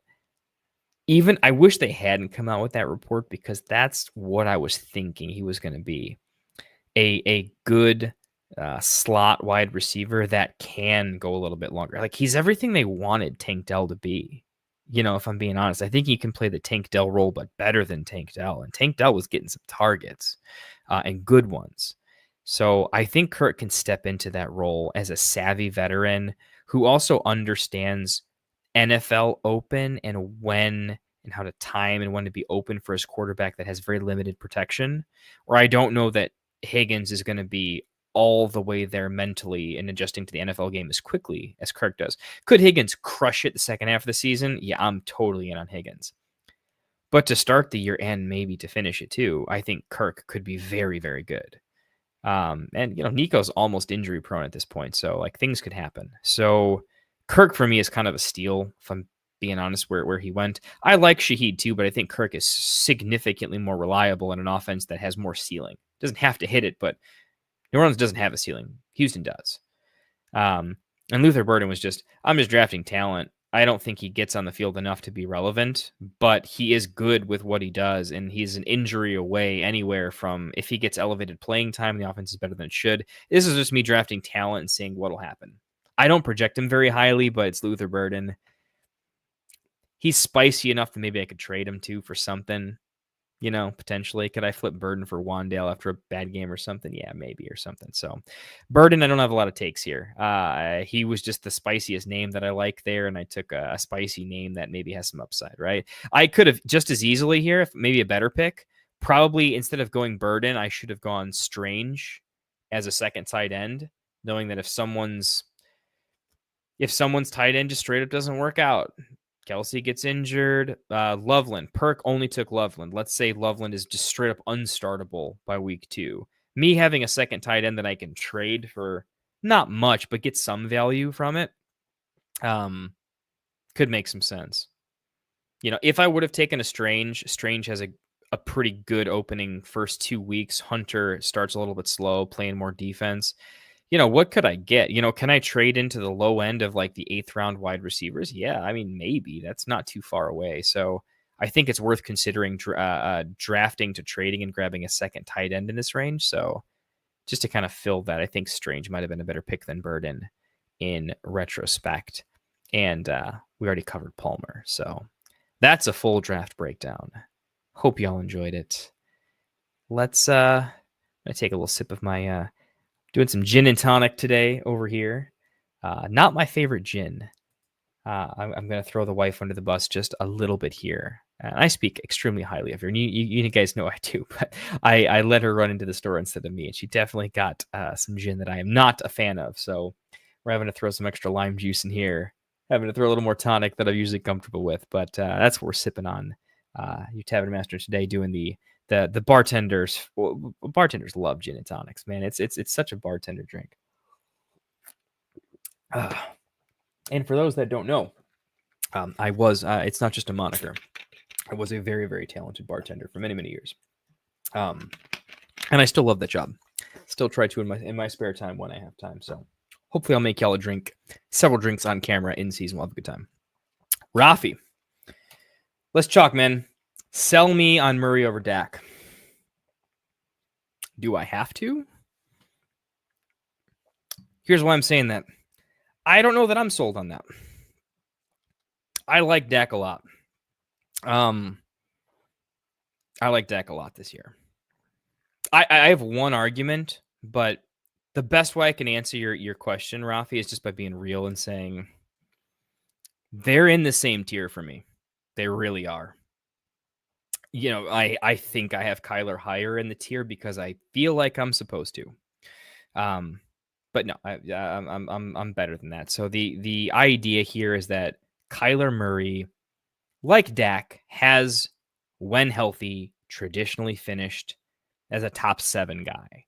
D: Even I wish they hadn't come out with that report, because that's what I was thinking he was going to be. A good slot wide receiver that can go a little bit longer. Like, he's everything they wanted Tank Dell to be. If I'm being honest, I think he can play the Tank Dell role, but better than Tank Dell. And Tank Dell was getting some targets and good ones. So I think Kirk can step into that role as a savvy veteran who also understands NFL open and when and how to time and when to be open for his quarterback that has very limited protection. Or I don't know that Higgins is going to be all the way there mentally and adjusting to the NFL game as quickly as Kirk does. Could Higgins crush it the second half of the season? Yeah, I'm totally in on Higgins. But to start the year and maybe to finish it too, I think Kirk could be very, very good. And Nico's almost injury prone at this point, so like things could happen. So Kirk for me is kind of a steal, if I'm being honest, where he went. I like Shaheed too, but I think Kirk is significantly more reliable in an offense that has more ceiling. Doesn't have to hit it, but New Orleans doesn't have a ceiling. Houston does. And Luther Burden was I'm just drafting talent. I don't think he gets on the field enough to be relevant, but he is good with what he does, and he's an injury away anywhere from, if he gets elevated playing time, the offense is better than it should. This is just me drafting talent and seeing what will happen. I don't project him very highly, but it's Luther Burden. He's spicy enough that maybe I could trade him too for something, potentially. Could I flip Burden for Wan'Dale after a bad game or something? Yeah, maybe, or something. So Burden, I don't have a lot of takes here. He was just the spiciest name that I like there, and I took a spicy name that maybe has some upside, right? I could have just as easily here, if maybe a better pick, Probably instead of going Burden, I should have gone Strange as a second tight end, knowing that if someone's tight end just straight up doesn't work out, Kelsey gets injured, Loveland, Perk only took Loveland. Let's say Loveland is just straight up unstartable by week 2. Me having a second tight end that I can trade for not much, but get some value from it, could make some sense. If I would have taken a Strange has a pretty good opening first 2 weeks. Hunter starts a little bit slow, playing more defense. What could I get? Can I trade into the low end of like the 8th round wide receivers? Yeah, I mean, maybe. That's not too far away. So I think it's worth considering drafting to trading and grabbing a second tight end in this range. So just to kind of fill that, I think Strange might have been a better pick than Burden in retrospect. And we already covered Palmer. So that's a full draft breakdown. Hope y'all enjoyed it. Let's I'm gonna take a little sip of my doing some gin and tonic today over here. Not my favorite gin. I'm going to throw the wife under the bus just a little bit here. I speak extremely highly of her, and you guys know I do, but I let her run into the store instead of me, and she definitely got some gin that I am not a fan of. So we're having to throw some extra lime juice in here, having to throw a little more tonic that I'm usually comfortable with, but that's what we're sipping on. You Tavern Master today doing the bartenders. Well, bartenders love gin and tonics, man. It's such a bartender drink. And for those that don't know, I was it's not just a moniker. I was a very, very talented bartender for many, many years. And I still love that job. Still try to in my spare time when I have time. So hopefully I'll make y'all a drink, several drinks on camera in season. We'll have a good time. Rafi, let's chalk, man. Sell me on Murray over Dak. Do I have to? Here's why I'm saying that. I don't know that I'm sold on that. I like Dak a lot. I like Dak a lot this year. I have one argument, but the best way I can answer your question, Rafi, is just by being real and saying they're in the same tier for me. They really are. I think I have Kyler higher in the tier because I feel like I'm supposed to. But no, I'm better than that. So the idea here is that Kyler Murray, like Dak, has, when healthy, traditionally finished as a top 7 guy.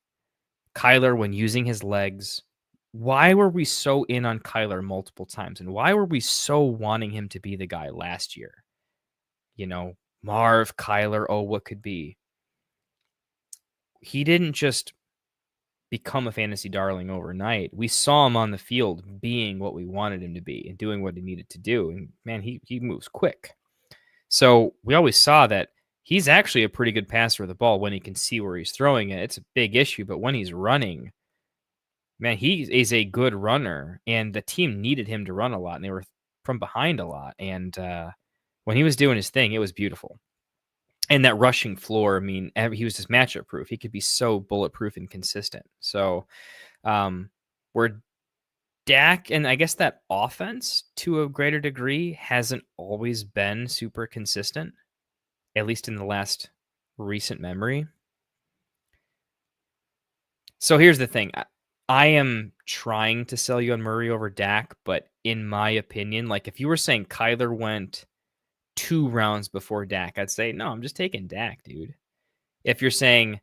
D: Kyler, when using his legs, why were we so in on Kyler multiple times? And why were we so wanting him to be the guy last year? Marv, Kyler, what could be? He didn't just become a fantasy darling overnight. We saw him on the field being what we wanted him to be and doing what he needed to do. And man, he moves quick. So we always saw that he's actually a pretty good passer of the ball when he can see where he's throwing it. It's a big issue, but when he's running, man, he is a good runner, and the team needed him to run a lot, and they were from behind a lot. And when he was doing his thing, it was beautiful. And that rushing floor, I mean, he was just matchup proof. He could be so bulletproof and consistent. So where Dak, and I guess that offense to a greater degree hasn't always been super consistent, at least in the last recent memory. So here's the thing. I am trying to sell you on Murray over Dak, but in my opinion, like if you were saying Kyler went 2 rounds before Dak, I'd say, no, I'm just taking Dak, dude. If you're saying,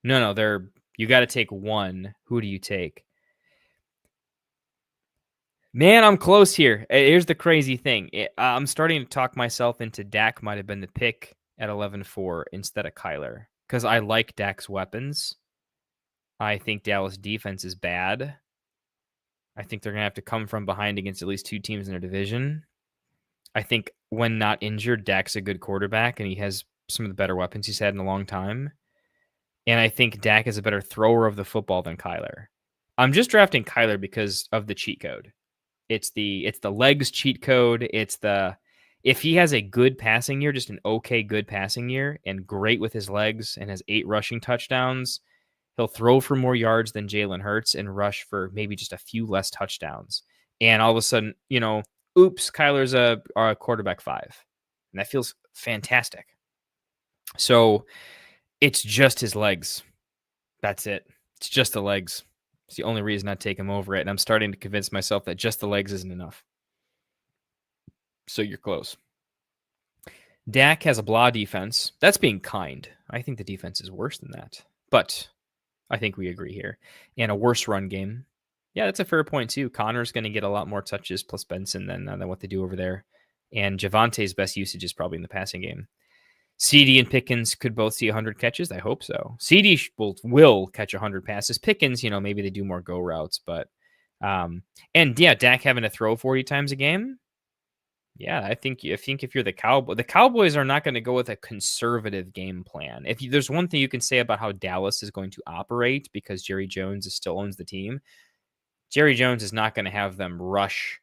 D: no, you got to take 1, who do you take? Man, I'm close here. Here's the crazy thing. I'm starting to talk myself into Dak might have been the pick at 11-4 instead of Kyler because I like Dak's weapons. I think Dallas defense is bad. I think they're going to have to come from behind against at least 2 teams in their division. I think when not injured, Dak's a good quarterback, and he has some of the better weapons he's had in a long time. And I think Dak is a better thrower of the football than Kyler. I'm just drafting Kyler because of the cheat code. It's the legs cheat code. If he has a good passing year, just an okay good passing year, and great with his legs, and has 8 rushing touchdowns, he'll throw for more yards than Jalen Hurts and rush for maybe just a few less touchdowns. And all of a sudden, oops, Kyler's a quarterback 5. And that feels fantastic. So it's just his legs. That's it. It's just the legs. It's the only reason I'd take him over it. And I'm starting to convince myself that just the legs isn't enough. So you're close. Dak has a blah defense. That's being kind. I think the defense is worse than that. But I think we agree here. And a worse run game. Yeah, that's a fair point too. Connor's going to get a lot more touches plus Benson than what they do over there. And Javante's best usage is probably in the passing game. CD and Pickens could both see 100 catches. I hope so. CD will catch 100 passes. Pickens, maybe they do more go routes, but and yeah, Dak having to throw 40 times a game. Yeah, I think if you're the Cowboys are not going to go with a conservative game plan. There's one thing you can say about how Dallas is going to operate, because Jerry Jones still owns the team. Jerry Jones is not going to have them rush,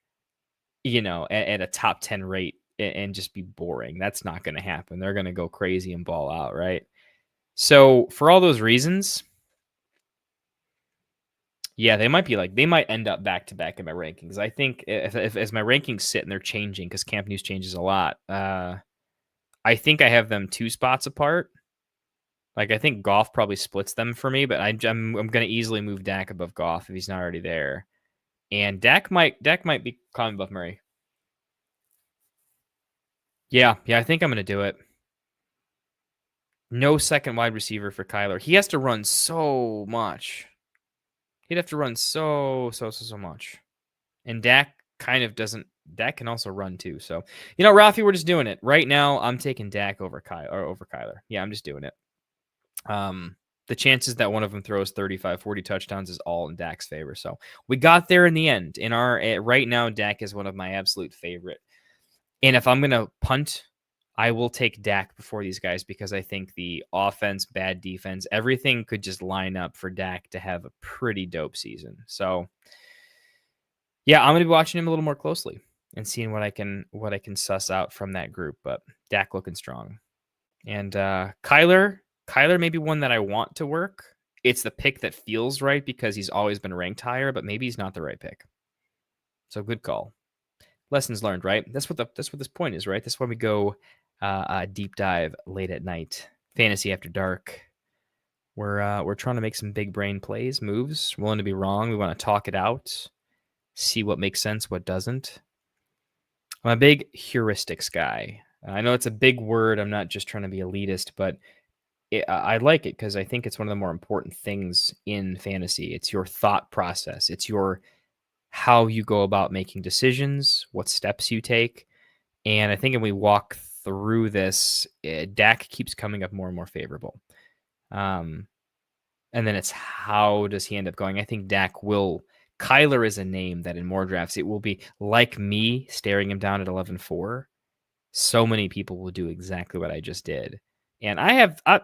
D: at a top 10 rate and just be boring. That's not going to happen. They're going to go crazy and ball out, right? So for all those reasons, yeah, they might end up back to back in my rankings. I think if as my rankings sit and they're changing, because Camp News changes a lot, I think I have them 2 spots apart. Like, I think Goff probably splits them for me, but I'm going to easily move Dak above Goff if he's not already there. And Dak might be climbing above Murray. Yeah, I think I'm going to do it. No second wide receiver for Kyler. He has to run so much. He'd have to run so much. And Dak kind of doesn't. Dak can also run too. So, Rafi, we're just doing it. Right now, I'm taking Dak over Kyler. Yeah, I'm just doing it. The chances that one of them throws 35, 40 touchdowns is all in Dak's favor. So we got there in the end. Right now, Dak is one of my absolute favorite. And if I'm going to punt, I will take Dak before these guys, because I think the offense, bad defense, everything could just line up for Dak to have a pretty dope season. So yeah, I'm going to be watching him a little more closely and seeing what I can suss out from that group. But Dak looking strong. And Kyler may be one that I want to work. It's the pick that feels right because he's always been ranked higher, but maybe he's not the right pick. So good call. Lessons learned, right? That's what this point is, right? That's why we go deep dive late at night. Fantasy After Dark. We're trying to make some big brain plays, moves. Willing to be wrong. We want to talk it out, see what makes sense, what doesn't. I'm a big heuristics guy. I know it's a big word. I'm not just trying to be elitist, but I like it because I think it's one of the more important things in fantasy. It's your thought process. It's how you go about making decisions, what steps you take. And I think when we walk through this, Dak keeps coming up more and more favorable. And then it's how does he end up going? I think Kyler is a name that in more drafts, it will be like me staring him down at 11-4. So many people will do exactly what I just did. And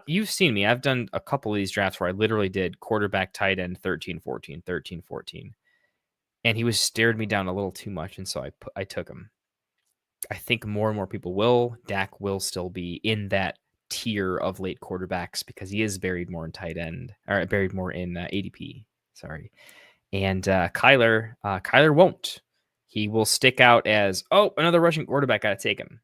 D: you've seen me. I've done a couple of these drafts where I literally did quarterback, tight end, 13-14, 13-14. And he stared me down a little too much, and so I took him. I think more and more people will. Dak will still be in that tier of late quarterbacks because he is buried more in tight end, or buried more in ADP. Sorry. And Kyler won't. He will stick out as, another rushing quarterback, got to take him.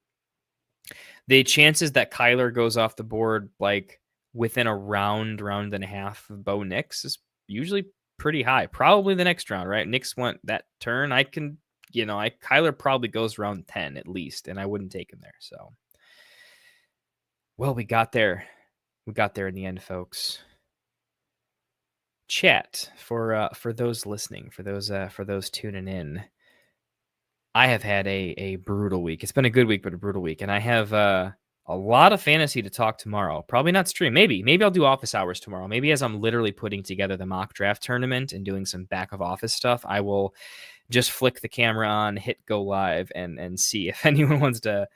D: The chances that Kyler goes off the board like within a round and a half of Bo Nix is usually pretty high. Probably the next round, right? Nix went that turn. Kyler probably goes round 10 at least, and I wouldn't take him there. So, well, we got there. We got there in the end, folks. Chat for those listening, for those tuning in. I have had a brutal week. It's been a good week, but a brutal week, and I have a lot of fantasy to talk tomorrow. Probably not stream. Maybe I'll do office hours tomorrow. Maybe as I'm literally putting together the mock draft tournament and doing some back of office stuff, I will just flick the camera on, hit go live, and see if anyone wants to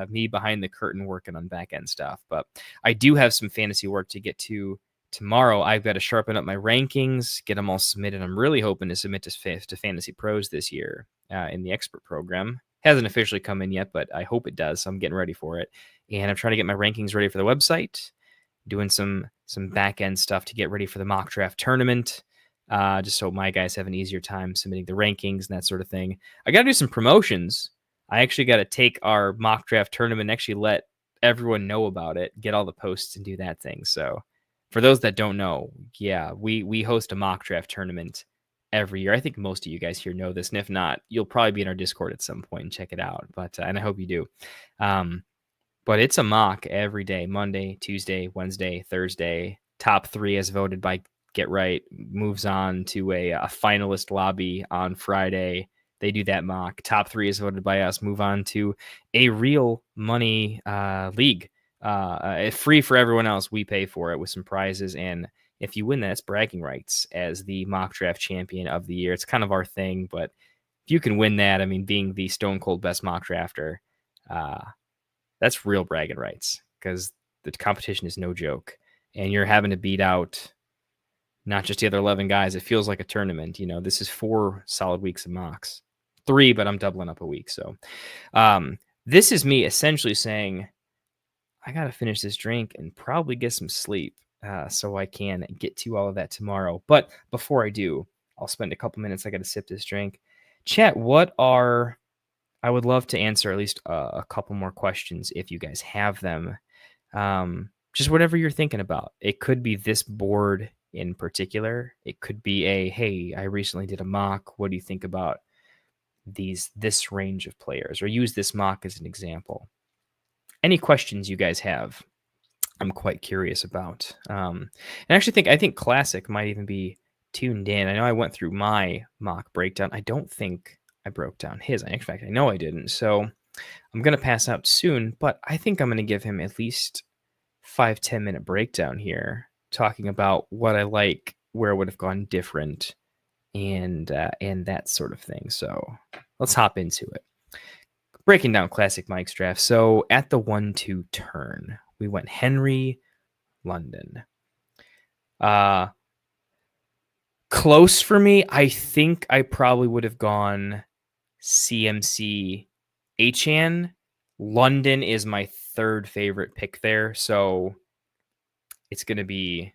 D: me behind the curtain working on back end stuff. But I do have some fantasy work to get to tomorrow. I've got to sharpen up my rankings, get them all submitted. I'm really hoping to submit to Fantasy Pros this year in the expert program. Hasn't officially come in yet, but I hope it does. So I'm getting ready for it. And I'm trying to get my rankings ready for the website, doing some back end stuff to get ready for the mock draft tournament. Just so my guys have an easier time submitting the rankings and that sort of thing. I got to do some promotions. I actually got to take our mock draft tournament and actually let everyone know about it, get all the posts and do that thing. So for those that don't know, yeah, we host a mock draft tournament every year. I think most of you guys here know this, and if not, you'll probably be in our Discord at some point and check it out. But and I hope you do. But it's a mock every day: Monday, Tuesday, Wednesday, Thursday. Top 3 as voted by Get Right moves on to a finalist lobby on Friday. They do that mock. Top 3 is voted by us. Move on to a real money league. Free for everyone else. We pay for it with some prizes, and if you win that, it's bragging rights as the mock draft champion of the year. It's kind of our thing, but if you can win that, I mean, being the stone cold best mock drafter, that's real bragging rights, because the competition is no joke, and you're having to beat out not just the other 11 guys. It feels like a tournament. This is 4 solid weeks of mocks. 3, but I'm doubling up a week. So this is me essentially saying, I got to finish this drink and probably get some sleep so I can get to all of that tomorrow. But before I do, I'll spend a couple minutes. I got to sip this drink. Chat, I would love to answer at least a couple more questions if you guys have them. Just whatever you're thinking about. It could be this board in particular. It could be hey, I recently did a mock. What do you think about this range of players? Or use this mock as an example. Any questions you guys have, I'm quite curious about. And I think Classic might even be tuned in. I know I went through my mock breakdown. I don't think I broke down his. In fact, I know I didn't. So I'm going to pass out soon, but I think I'm going to give him at least 5-10 minute breakdown here, talking about what I like, where it would have gone different, and that sort of thing. So let's hop into it. Breaking down Classic Mike's draft. So at the 1-2 turn, we went Henry, London. Close for me. I think I probably would have gone CMC, Achane. London is my 3rd favorite pick there. So it's going to be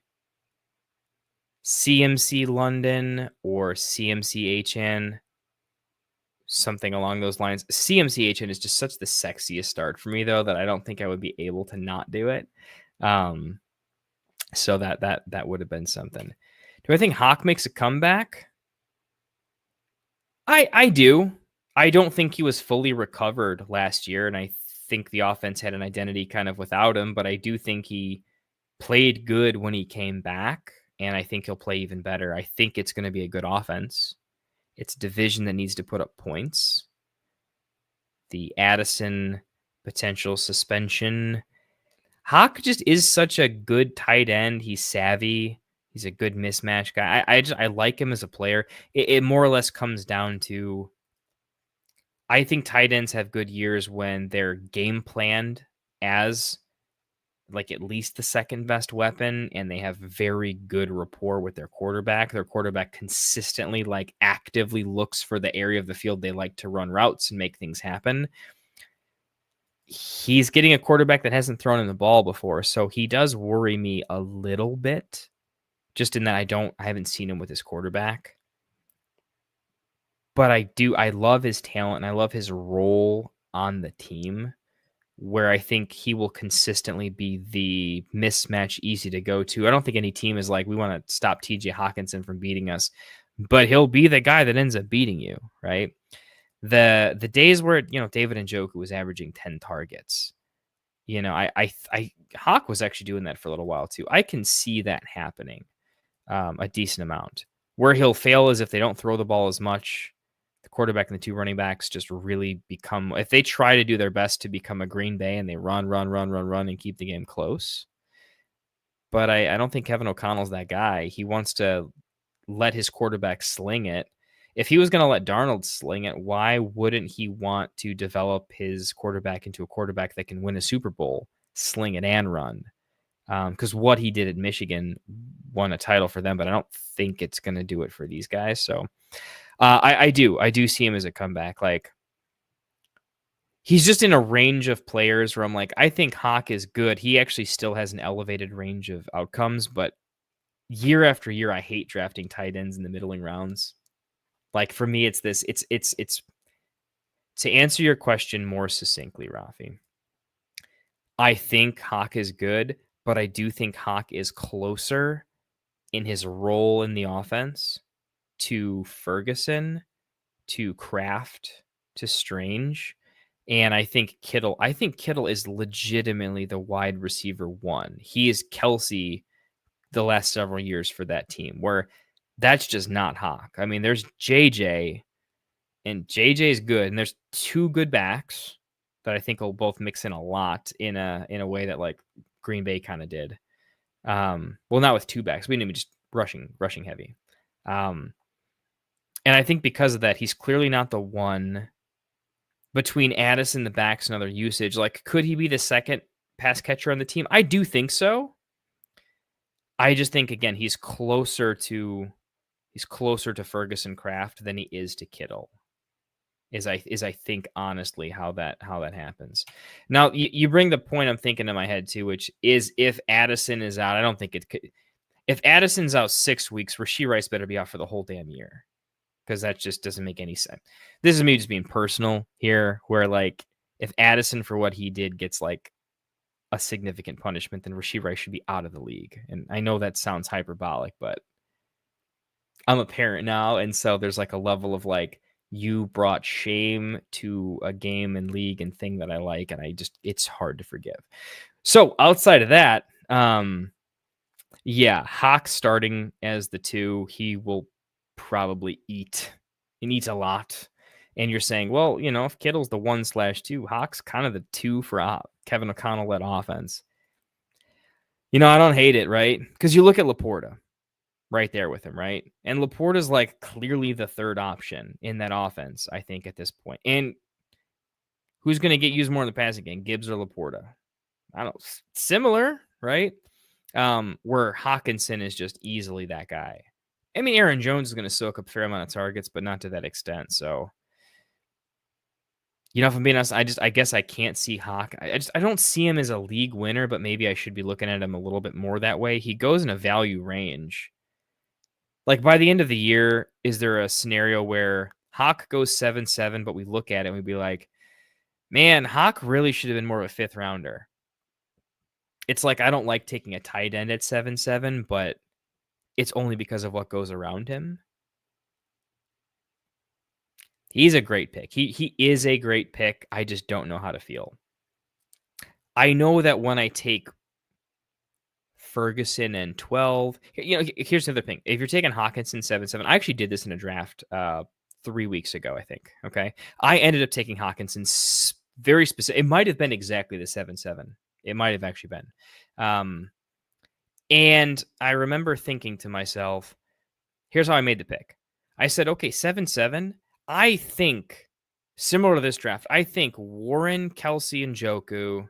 D: CMC London or CMC Achane. Something along those lines. CMC Achane is just such the sexiest start for me, though, that I don't think I would be able to not do it. So that would have been something. Do I think Hawk makes a comeback? I do. I don't think he was fully recovered last year, and I think the offense had an identity kind of without him, but I do think he played good when he came back, and I think he'll play even better. I think it's going to be a good offense. It's a division that needs to put up points. The Addison potential suspension. Hawk just is such a good tight end. He's savvy. He's a good mismatch guy. I like him as a player. It more or less comes down to, I think tight ends have good years when they're game planned as like at least the second best weapon, and they have very good rapport with their quarterback. Their quarterback consistently like actively looks for the area of the field they like to run routes and make things happen. He's getting a quarterback that hasn't thrown in the ball before, so he does worry me a little bit, just in that I haven't seen him with his quarterback. But I love his talent, and I love his role on the team, where I think he will consistently be the mismatch easy to go to. I don't think any team is like, we want to stop TJ Hawkinson from beating us, but he'll be the guy that ends up beating you, right? The days where, David Njoku was averaging 10 targets, Hawk was actually doing that for a little while too. I can see that happening a decent amount. Where he'll fail is if they don't throw the ball as much. The quarterback and the 2 running backs just really become, if they try to do their best to become a Green Bay and they run and keep the game close. But I don't think Kevin O'Connell's that guy. He wants to let his quarterback sling it. If he was going to let Darnold sling it, why wouldn't he want to develop his quarterback into a quarterback that can win a Super Bowl, sling it and run? Because what he did at Michigan won a title for them, but I don't think it's going to do it for these guys. So I do see him as a comeback. Like, he's just in a range of players where I'm like, I think Hawk is good. He actually still has an elevated range of outcomes, but year after year, I hate drafting tight ends in the middling rounds. Like, for me, it's to answer your question more succinctly, Rafi. I think Hawk is good, but I do think Hawk is closer in his role in the offense to Ferguson, to Kraft, to Strange. And I think Kittle is legitimately the wide receiver one. He is Kelsey the last several years for that team, where that's just not Hawk. I mean, there's JJ, and JJ is good, and there's two good backs that I think will both mix in a lot in a way that like Green Bay kind of did. Well, not with two backs. We didn't even just rushing heavy. And I think because of that, he's clearly not the one. Between Addison, the backs, and other usage, like, could he be the second pass catcher on the team? I do think so. I just think, again, he's closer to Ferguson Kraft than he is to Kittle. Is I think honestly how that happens. Now you bring the point I'm thinking in my head too, which is if Addison is out, I don't think it could. If Addison's out 6 weeks, Rashee Rice better be out for the whole damn year, because that just doesn't make any sense. This is me just being personal here, where like if Addison for what he did gets like a significant punishment, then Rashee Rice should be out of the league. And I know that sounds hyperbolic, but I'm a parent now, and so there's like a level of like, you brought shame to a game and league and thing that I like, and it's hard to forgive. So outside of that, yeah, Hawk starting as the 2, he will probably eat a lot. And you're saying, well, if Kittle's the 1/2, Hawk's kind of the 2 for Kevin O'Connell-led offense. I don't hate it, right? Because you look at Laporta right there with him, right? And Laporta's like clearly the third option in that offense, I think, at this point. And who's going to get used more in the passing game, Gibbs or Laporta? I don't know. Similar, right? Where Hawkinson is just easily that guy. I mean, Aaron Jones is going to soak up a fair amount of targets, but not to that extent. So, if I'm being honest, I guess I can't see Hawk. I don't see him as a league winner, but maybe I should be looking at him a little bit more that way. He goes in a value range. Like by the end of the year, is there a scenario where Hawk goes 7-7, but we look at it and we'd be like, man, Hawk really should have been more of a 5th rounder. It's like, I don't like taking a tight end at 7-7, but it's only because of what goes around him. He's a great pick. He is a great pick. I just don't know how to feel. I know that when I take Ferguson and 12, here's the other thing. If you're taking Hawkinson 7-7, I actually did this in a draft 3 weeks ago, I think. Okay. I ended up taking Hawkinson very specific. It might have been exactly the 7-7. It might have actually been. And I remember thinking to myself, here's how I made the pick. I said, okay, 7-7. I think, similar to this draft, I think Warren, Kelsey, and Njoku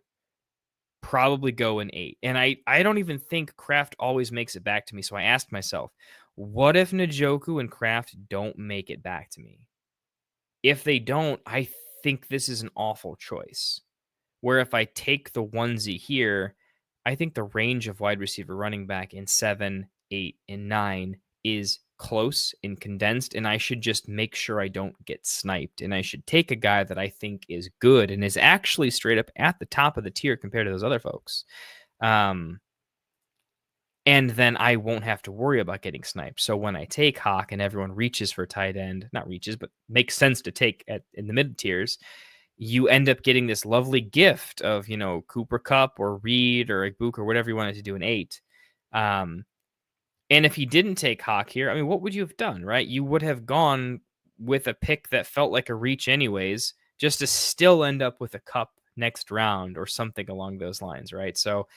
D: probably go in 8. And I don't even think Kraft always makes it back to me. So I asked myself, what if Njoku and Kraft don't make it back to me? If they don't, I think this is an awful choice. Where if I take the onesie here, I think the range of wide receiver running back in 7, 8, and 9 is close and condensed, and I should just make sure I don't get sniped. And I should take a guy that I think is good and is actually straight up at the top of the tier compared to those other folks. And then I won't have to worry about getting sniped. So when I take Hawk and everyone reaches for tight end, not reaches, but makes sense to take in the mid tiers, you end up getting this lovely gift of, Cooper Kupp or Reed or Igbook or whatever you wanted to do in 8. And if he didn't take Hawk here, I mean, what would you have done, right? You would have gone with a pick that felt like a reach anyways, just to still end up with a Kupp next round or something along those lines, right? So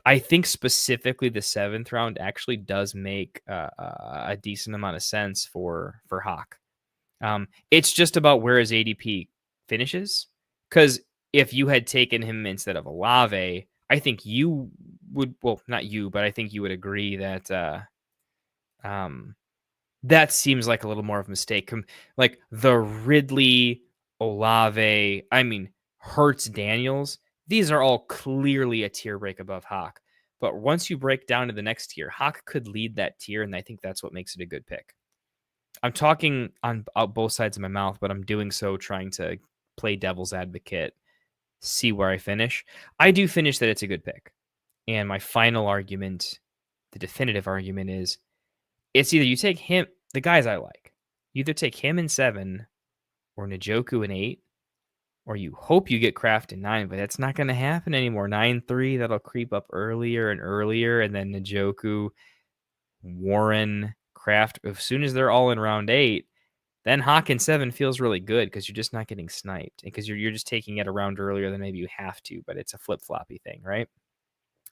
D: I think specifically the 7th round actually does make a decent amount of sense for Hawk. It's just about where his ADP finishes, because if you had taken him instead of Olave, I think you would, well, not you, but I think you would agree that that seems like a little more of a mistake. Like the Ridley, Olave, Hurts, Daniels, these are all clearly a tier break above Hawk. But once you break down to the next tier, Hawk could lead that tier, and I think that's what makes it a good pick. I'm talking on both sides of my mouth, but I'm doing so trying to play devil's advocate see where I finish. I do finish that it's a good pick. And my final argument, the definitive argument is it's either you take him, the guys I like, you either take him in 7 or Njoku in 8, or you hope you get Kraft in 9, but that's not going to happen anymore. 9-3, that'll creep up earlier and earlier, and then Njoku, Warren, Kraft, as soon as they're all in round 8, then Hawk in 7 feels really good because you're just not getting sniped, and because you're just taking it a round earlier than maybe you have to, but it's a flip-floppy thing, right?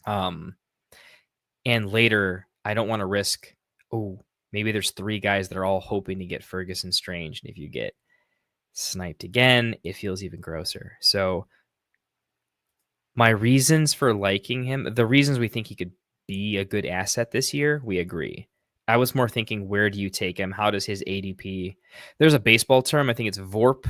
D: And later, I don't want to risk, maybe there's 3 guys that are all hoping to get Ferguson Strange, and if you get sniped again, it feels even grosser. So my reasons for liking him, the reasons we think he could be a good asset this year, we agree. I was more thinking, where do you take him? How does his ADP? There's a baseball term. I think it's VORP.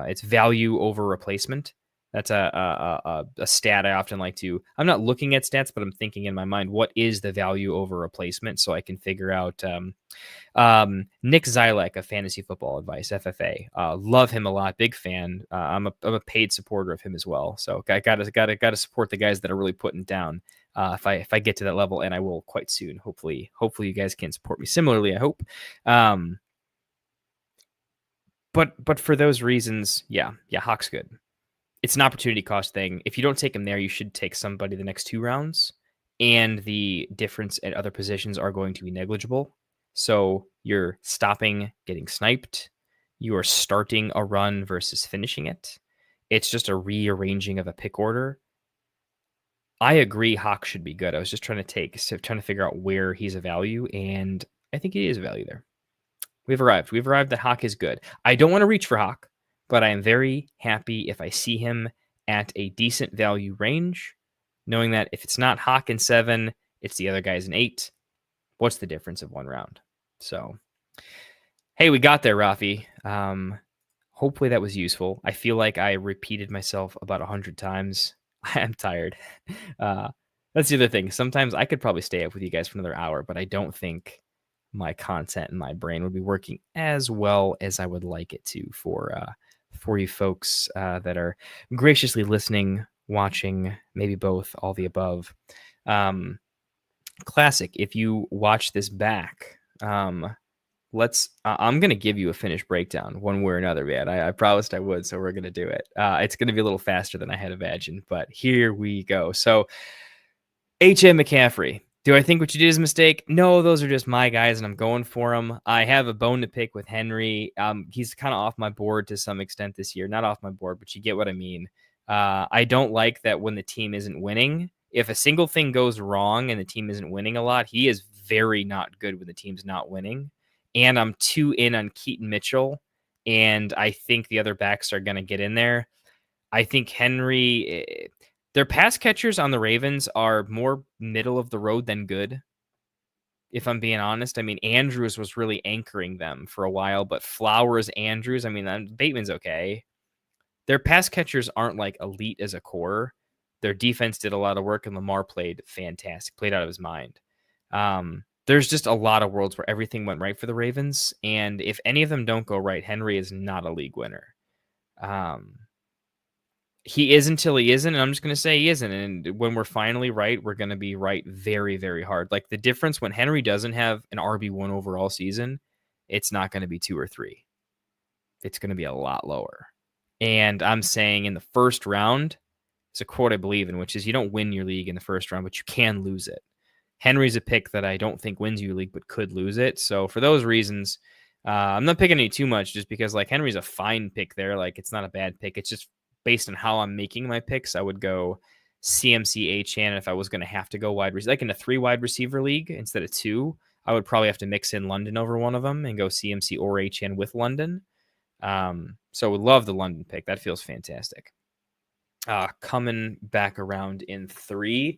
D: It's value over replacement. That's a stat I often like to. I'm not looking at stats, but I'm thinking in my mind, what is the value over replacement? So I can figure out. Nick Zilek of Fantasy Football Advice, FFA. Love him a lot. Big fan. I'm a paid supporter of him as well. So I gotta support the guys that are really putting down. If I get to that level, and I will quite soon. Hopefully you guys can support me similarly. I hope. But for those reasons, yeah, Hawk's good. It's an opportunity cost thing. If you don't take him there, you should take somebody the next 2 rounds, and the difference at other positions are going to be negligible. So you're stopping getting sniped. You are starting a run versus finishing it. It's just a rearranging of a pick order. I agree Hawk should be good. I was just trying to figure out where he's a value, and I think he is a value there. We've arrived that Hawk is good. I don't want to reach for Hawk, but I am very happy if I see him at a decent value range, knowing that if it's not Hawk in 7, it's the other guys in 8. What's the difference of 1 round? So, hey, we got there, Rafi. Hopefully that was useful. I feel like I repeated myself about 100 times. I'm tired. That's the other thing. Sometimes I could probably stay up with you guys for another hour, but I don't think my content and my brain would be working as well as I would like it to for you folks that are graciously listening, watching, maybe both, all the above. Classic. If you watch this back, I'm going to give you a finished breakdown one way or another, man. I promised I would, so we're going to do it. It's going to be a little faster than I had imagined, but here we go. So, H.M. McCaffrey. Do I think what you did is a mistake? No, those are just my guys, and I'm going for them. I have a bone to pick with Henry. He's kind of off my board to some extent this year. Not off my board, but you get what I mean. I don't like that when the team isn't winning. If a single thing goes wrong and the team isn't winning a lot, he is very not good when the team's not winning. And I'm too in on Keaton Mitchell, and I think the other backs are going to get in there. I think Henry, their pass catchers on the Ravens are more middle of the road than good, if I'm being honest. I mean, Andrews was really anchoring them for a while, but Flowers, Andrews, I mean, Bateman's okay. Their pass catchers aren't like elite as a core. Their defense did a lot of work, and Lamar played fantastic, played out of his mind. There's just a lot of worlds where everything went right for the Ravens, and if any of them don't go right, Henry is not a league winner. He is until he isn't, and I'm just going to say he isn't. And when we're finally right, we're going to be right very, very hard. Like the difference when Henry doesn't have an RB1 overall season, it's not going to be 2 or 3. It's going to be a lot lower. And I'm saying in the first round, it's a quote I believe in, which is you don't win your league in the first round, but you can lose it. Henry's a pick that I don't think wins your league, but could lose it. So for those reasons, I'm not picking any too much just because like Henry's a fine pick there. Like it's not a bad pick. It's just based on how I'm making my picks, I would go CMC, Achane. If I was going to have to go wide receiver, like in a 3 wide receiver league instead of 2, I would probably have to mix in London over one of them and go CMC or Achane with London. So would love the London pick. That feels fantastic. Coming back around in 3,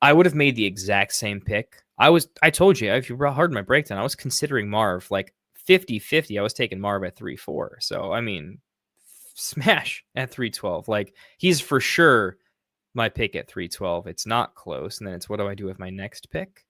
D: I would have made the exact same pick. I told you, if you heard my breakdown, I was considering Marv like 50-50. I was taking Marv at 3-4. So, I mean, smash at 312. Like he's for sure my pick at 312. It's not close. And then it's what do I do with my next pick?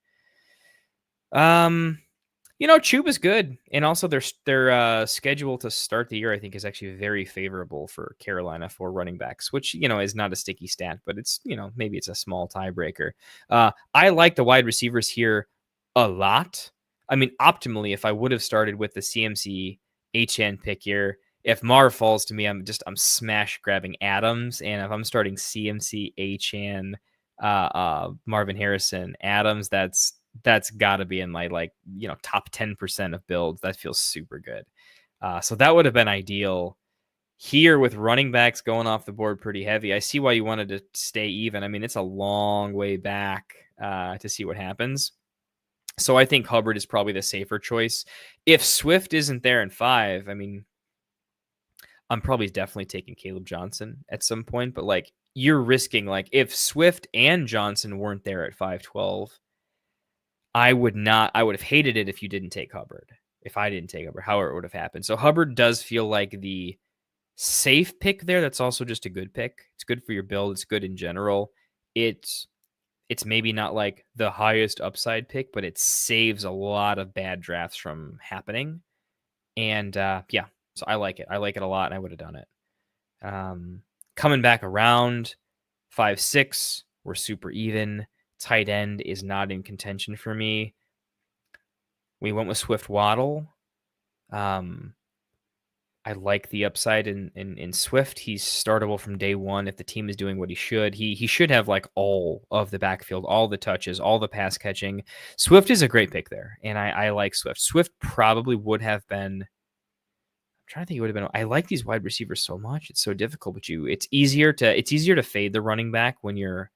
D: Chuba is good, and also their schedule to start the year, I think, is actually very favorable for Carolina for running backs, which is not a sticky stat, but it's maybe it's a small tiebreaker. I like the wide receivers here a lot. I mean, optimally, if I would have started with the CMC HN pick here, if Marv falls to me, I'm smash grabbing Adams, and if I'm starting CMC HN, Marvin Harrison, Adams, that's got to be in my top 10% of builds. That feels super good. So that would have been ideal here with running backs going off the board pretty heavy. I see why you wanted to stay even. I mean, it's a long way back to see what happens. So I think Hubbard is probably the safer choice. If Swift isn't there in 5, I mean, I'm probably definitely taking Caleb Johnson at some point, but you're risking if Swift and Johnson weren't there at 512, I would have hated it if you didn't take Hubbard. If I didn't take Hubbard, however it would have happened. So Hubbard does feel like the safe pick there. That's also just a good pick. It's good for your build. It's good in general. It's maybe not like the highest upside pick, but it saves a lot of bad drafts from happening. And yeah, so I like it. I like it a lot, and I would have done it. Coming back around 5-6, we're super even. Tight end is not in contention for me. We went with Swift Waddle. I like the upside in Swift. He's startable from day one if the team is doing what he should. He should have all of the backfield, all the touches, all the pass catching. Swift is a great pick there, and I like Swift. Swift probably would have been. I'm trying to think it would have been. I like these wide receivers so much. It's so difficult, but it's easier to fade the running back when you're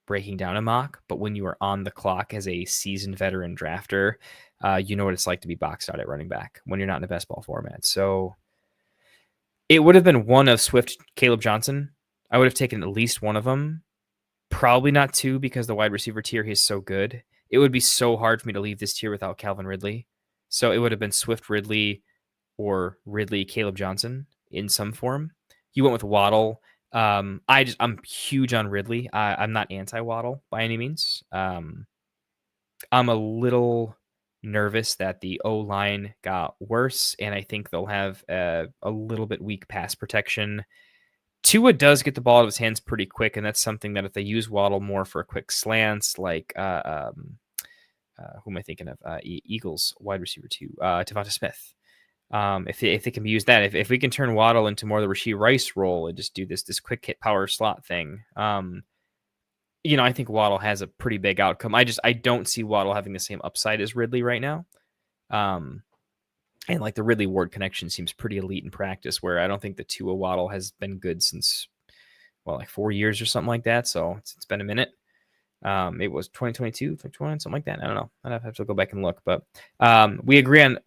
D: breaking down a mock, but when you are on the clock as a seasoned veteran drafter, you know what it's like to be boxed out at running back when you're not in a best ball format. So it would have been one of Swift, Caleb Johnson. I would have taken at least one of them. Probably not 2 because the wide receiver tier is so good. It would be so hard for me to leave this tier without Calvin Ridley. So it would have been Swift Ridley or Ridley Caleb Johnson in some form. You went with Waddle. I'm huge on Ridley. I'm not anti-Waddle by any means. I'm a little nervous that the O-line got worse, and I think they'll have a little bit weak pass protection. Tua does get the ball out of his hands pretty quick, and that's something that if they use Waddle more for quick slants, who am I thinking of? Eagles wide receiver 2, Devonta Smith. If they can use that, if we can turn Waddle into more of the Rashee Rice role and just do this quick hit power slot thing, I think Waddle has a pretty big outcome. I don't see Waddle having the same upside as Ridley right now. And the Ridley Ward connection seems pretty elite in practice, where I don't think the Tua Waddle has been good since 4 years or something like that. So it's been a minute. It was 2022, 2021, something like that. I don't know. I'd have to go back and look, but we agree on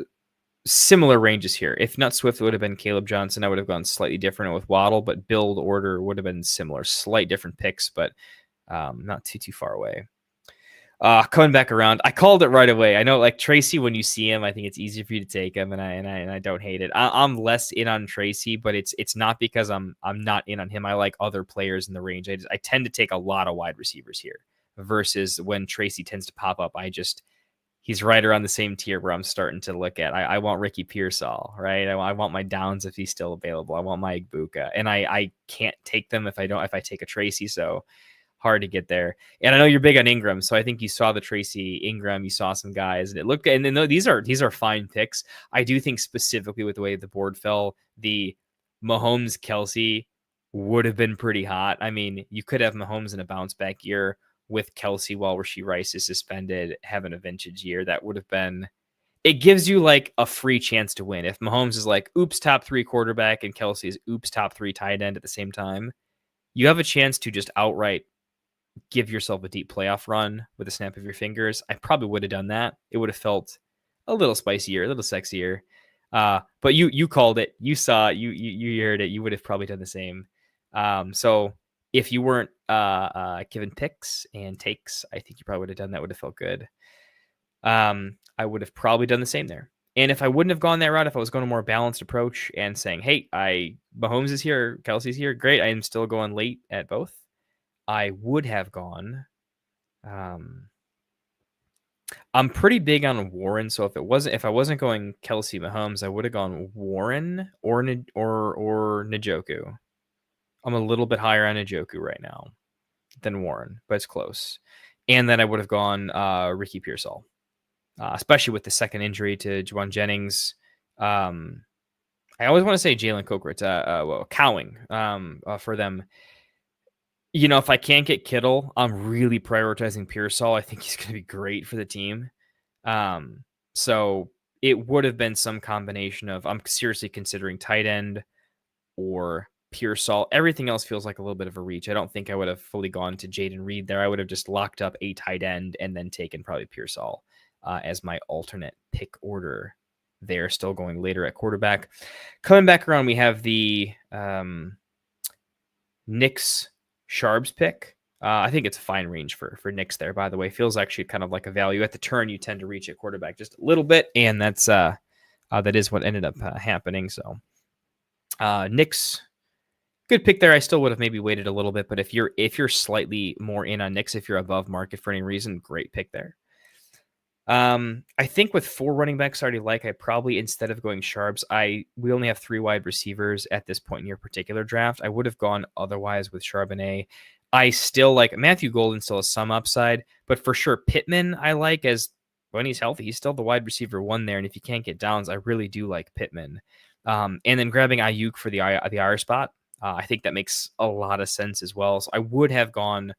D: similar ranges here. If not Swift, it would have been Caleb Johnson. I would have gone slightly different with Waddle, but build order would have been similar, slight different picks, but not too far away. Coming back around, I called it right away. I know, Tracy, when you see him, I think it's easy for you to take him, and I don't hate it. I'm less in on Tracy, but it's not because I'm not in on him. I like other players in the range. I tend to take a lot of wide receivers here versus when Tracy tends to pop up. He's right around the same tier where I'm starting to look at. I want Ricky Pearsall, right? I want my Downs if he's still available. I want my Igbuka, and I can't take them if I take a Tracy. So hard to get there. And I know you're big on Ingram, so I think you saw the Tracy Ingram. You saw some guys, and it looked. And then these are fine picks. I do think specifically with the way the board fell, the Mahomes Kelsey would have been pretty hot. I mean, you could have Mahomes in a bounce back year with Kelsey while Rashee Rice is suspended, having a vintage year. That would have been, it gives you a free chance to win. If Mahomes is oops, top 3 quarterback, and Kelsey is oops, top 3 tight end at the same time, you have a chance to just outright give yourself a deep playoff run with a snap of your fingers. I probably would have done that. It would have felt a little spicier, a little sexier. But you called it. You saw it. You heard it. You would have probably done the same. So if you weren't given picks and takes, I think you probably would have done that. Would have felt good. I would have probably done the same there. And if I wouldn't have gone that route, if I was going a more balanced approach and saying, hey, Mahomes is here, Kelsey's here, great, I am still going late at both, I would have gone. I'm pretty big on Warren, so if I wasn't going Kelsey Mahomes, I would have gone Warren or Njoku. I'm a little bit higher on Njoku right now than Warren, but it's close. And then I would have gone Ricky Pearsall, especially with the second injury to Juwan Jennings. I always want to say Jalen Coker, Cowing for them. You know, if I can't get Kittle, I'm really prioritizing Pearsall. I think he's going to be great for the team. So it would have been some combination of I'm seriously considering tight end or Pearsall. Everything else feels like a little bit of a reach. I don't think I would have fully gone to Jaden Reed there. I would have just locked up a tight end and then taken probably Pearsall as my alternate pick order. They're still going later at quarterback. Coming back around, we have the Knicks Sharps pick. I think it's a fine range for Knicks there, by the way. Feels actually kind of like a value. At the turn, you tend to reach at quarterback just a little bit, and that's that is what ended up happening. So Knicks, good pick there. I still would have maybe waited a little bit, but if you're slightly more in on Knicks, if you're above market for any reason, great pick there. I think with 4 running backs I already like, I probably, instead of going Sharps, we only have 3 wide receivers at this point in your particular draft. I would have gone otherwise with Charbonnet. I still like Matthew Golden, still has some upside, but for sure Pittman I like as when he's healthy. He's still the wide receiver 1 there, and if you can't get downs, I really do like Pittman. And then grabbing Ayuk for the IR spot, I think that makes a lot of sense as well. So I would have gone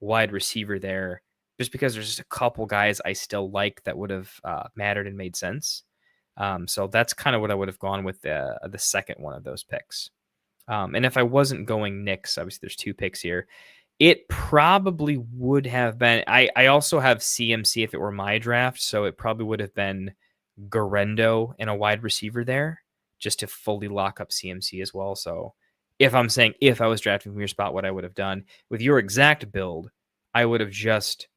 D: wide receiver there, just because there's just a couple guys I still like that would have mattered and made sense. So that's kind of what I would have gone with the second one of those picks. And if I wasn't going Knicks, obviously there's 2 picks here, it probably would have been, I also have CMC if it were my draft, so it probably would have been Garendo and a wide receiver there just to fully lock up CMC as well. So if I'm saying if I was drafting from your spot, what I would have done with your exact build, I would have just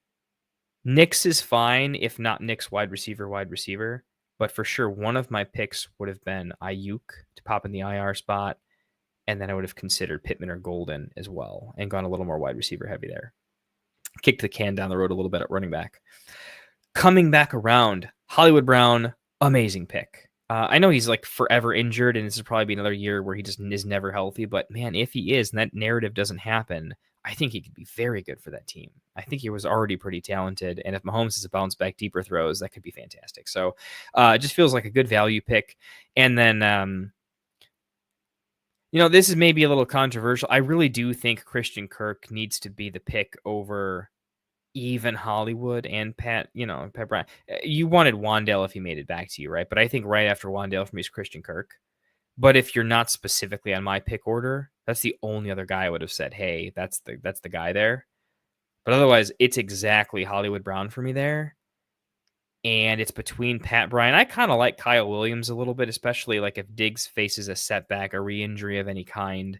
D: Knicks is fine, if not Knicks wide receiver, but for sure one of my picks would have been Ayuk to pop in the IR spot, and then I would have considered Pittman or Golden as well and gone a little more wide receiver heavy there. Kicked the can down the road a little bit at running back. Coming back around, Hollywood Brown, amazing pick. I know he's like forever injured, and this will probably be another year where he just is never healthy, but man, if he is, and that narrative doesn't happen, I think he could be very good for that team. I think he was already pretty talented, and if Mahomes is a bounce back, deeper throws, that could be fantastic. So it just feels like a good value pick. And then, this is maybe a little controversial. I really do think Christian Kirk needs to be the pick over even Hollywood and Pat Bryant. You wanted Wan'Dale if he made it back to you, right? But I think right after Wan'Dale for me is Christian Kirk. But if you're not specifically on my pick order, that's the only other guy I would have said, hey, that's the guy there. But otherwise, it's exactly Hollywood Brown for me there. And it's between Pat Bryant. I kind of like Kyle Williams a little bit, especially like if Diggs faces a setback, a re-injury of any kind,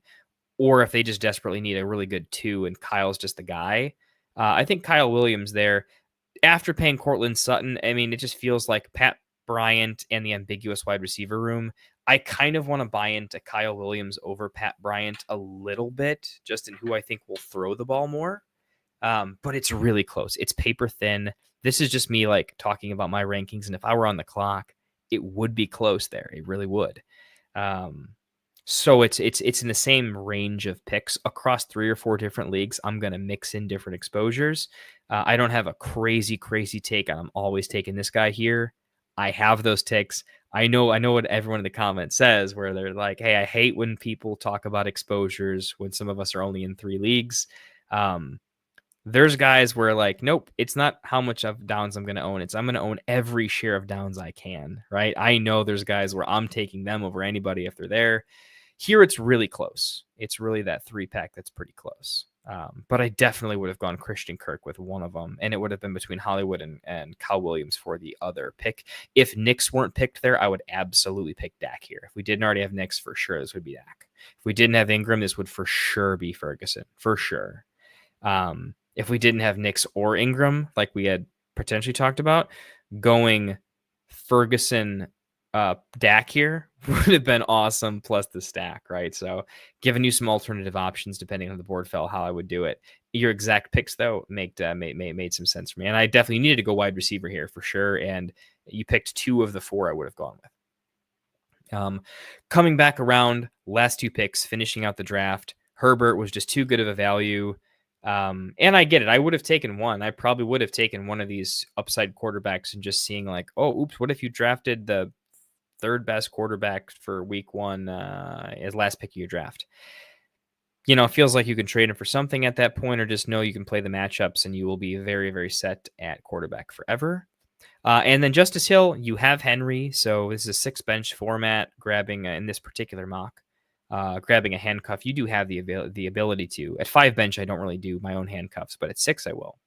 D: or if they just desperately need a really good 2 and Kyle's just the guy. I think Kyle Williams there, after paying Cortland Sutton, I mean, it just feels like Pat Bryant and the ambiguous wide receiver room. I kind of want to buy into Kyle Williams over Pat Bryant a little bit, just in who I think will throw the ball more. But it's really close. It's paper thin. This is just me like talking about my rankings. And if I were on the clock, it would be close there. It really would. So it's in the same range of picks across 3 or 4 different leagues. I'm going to mix in different exposures. I don't have a crazy take. I'm always taking this guy here. I have those takes. I know what everyone in the comments says, where they're like, hey, I hate when people talk about exposures when some of us are only in 3 leagues. There's guys where like, nope, it's not how much of downs I'm going to own. I'm going to own every share of downs I can, right? I know there's guys where I'm taking them over anybody if they're there. Here, it's really close. It's really that 3-pack that's pretty close. But I definitely would have gone Christian Kirk with one of them, and it would have been between Hollywood and Kyle Williams for the other pick. If Knicks weren't picked there, I would absolutely pick Dak here. If we didn't already have Knicks, for sure, this would be Dak. If we didn't have Ingram, this would for sure be Ferguson, for sure. If we didn't have Knicks or Ingram, like we had potentially talked about, going Ferguson Dak here would have been awesome, plus the stack, right? So giving you some alternative options depending on the board fell, how I would do it. Your exact picks, though, made some sense for me. And I definitely needed to go wide receiver here for sure. And you picked 2 of the 4 I would have gone with. Coming back around, last 2 picks, finishing out the draft, Herbert was just too good of a value. And I get it. I would have taken one. I probably would have taken one of these upside quarterbacks and just seeing like, oh, oops, what if you drafted the 3rd best quarterback for week 1 as last pick of your draft? You know, it feels like you can trade him for something at that point, or just know you can play the matchups and you will be very, very set at quarterback forever. And then Justice Hill, you have Henry. So this is a 6 bench format, grabbing in this particular mock, grabbing a handcuff. You do have the ability to. At 5 bench, I don't really do my own handcuffs, but at 6, I will.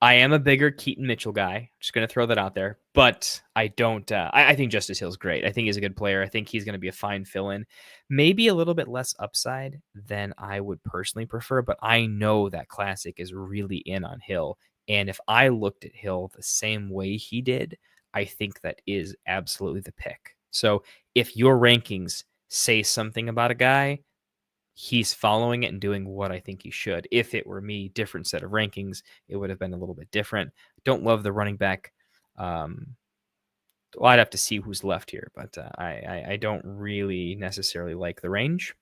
D: I am a bigger Keaton Mitchell guy. Just going to throw that out there. But I don't. I think Justice Hill's great. I think he's a good player. I think he's going to be a fine fill-in. Maybe a little bit less upside than I would personally prefer, but I know that Classic is really in on Hill. And if I looked at Hill the same way he did, I think that is absolutely the pick. So if your rankings say something about a guy, he's following it and doing what I think he should. If it were me, different set of rankings, it would have been a little bit different. Don't love the running back. Well, I'd have to see who's left here, but I don't really necessarily like the range.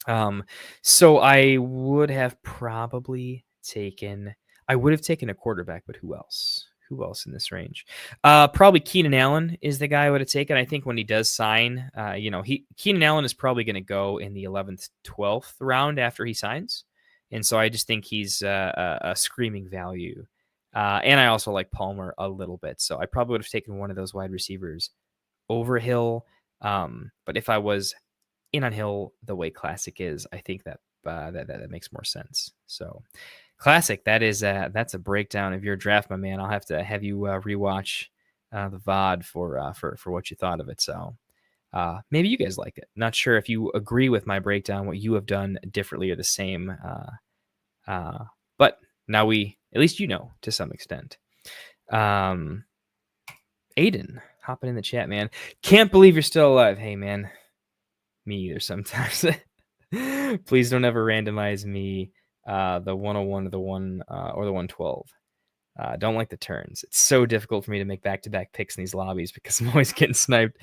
D: So I would have probably taken a quarterback, but who else? Who else in this range? Probably Keenan Allen is the guy I would have taken. I think when he does sign, Keenan Allen is probably going to go in the 11th, 12th round after he signs. And so I just think he's a screaming value. And I also like Palmer a little bit. So I probably would have taken one of those wide receivers over Hill. But if I was in on Hill the way Classic is, I think that makes more sense. So Classic, that's a breakdown of your draft, my man. I'll have to have you rewatch the VOD for what you thought of it. So maybe you guys like it. Not sure if you agree with my breakdown, what you have done differently or the same. But now at least you know to some extent. Aiden, hopping in the chat, man. Can't believe you're still alive. Hey, man. Me either sometimes. Please don't ever randomize me. The 101 or the 112. Don't like the turns. It's so difficult for me to make back-to-back picks in these lobbies because I'm always getting sniped.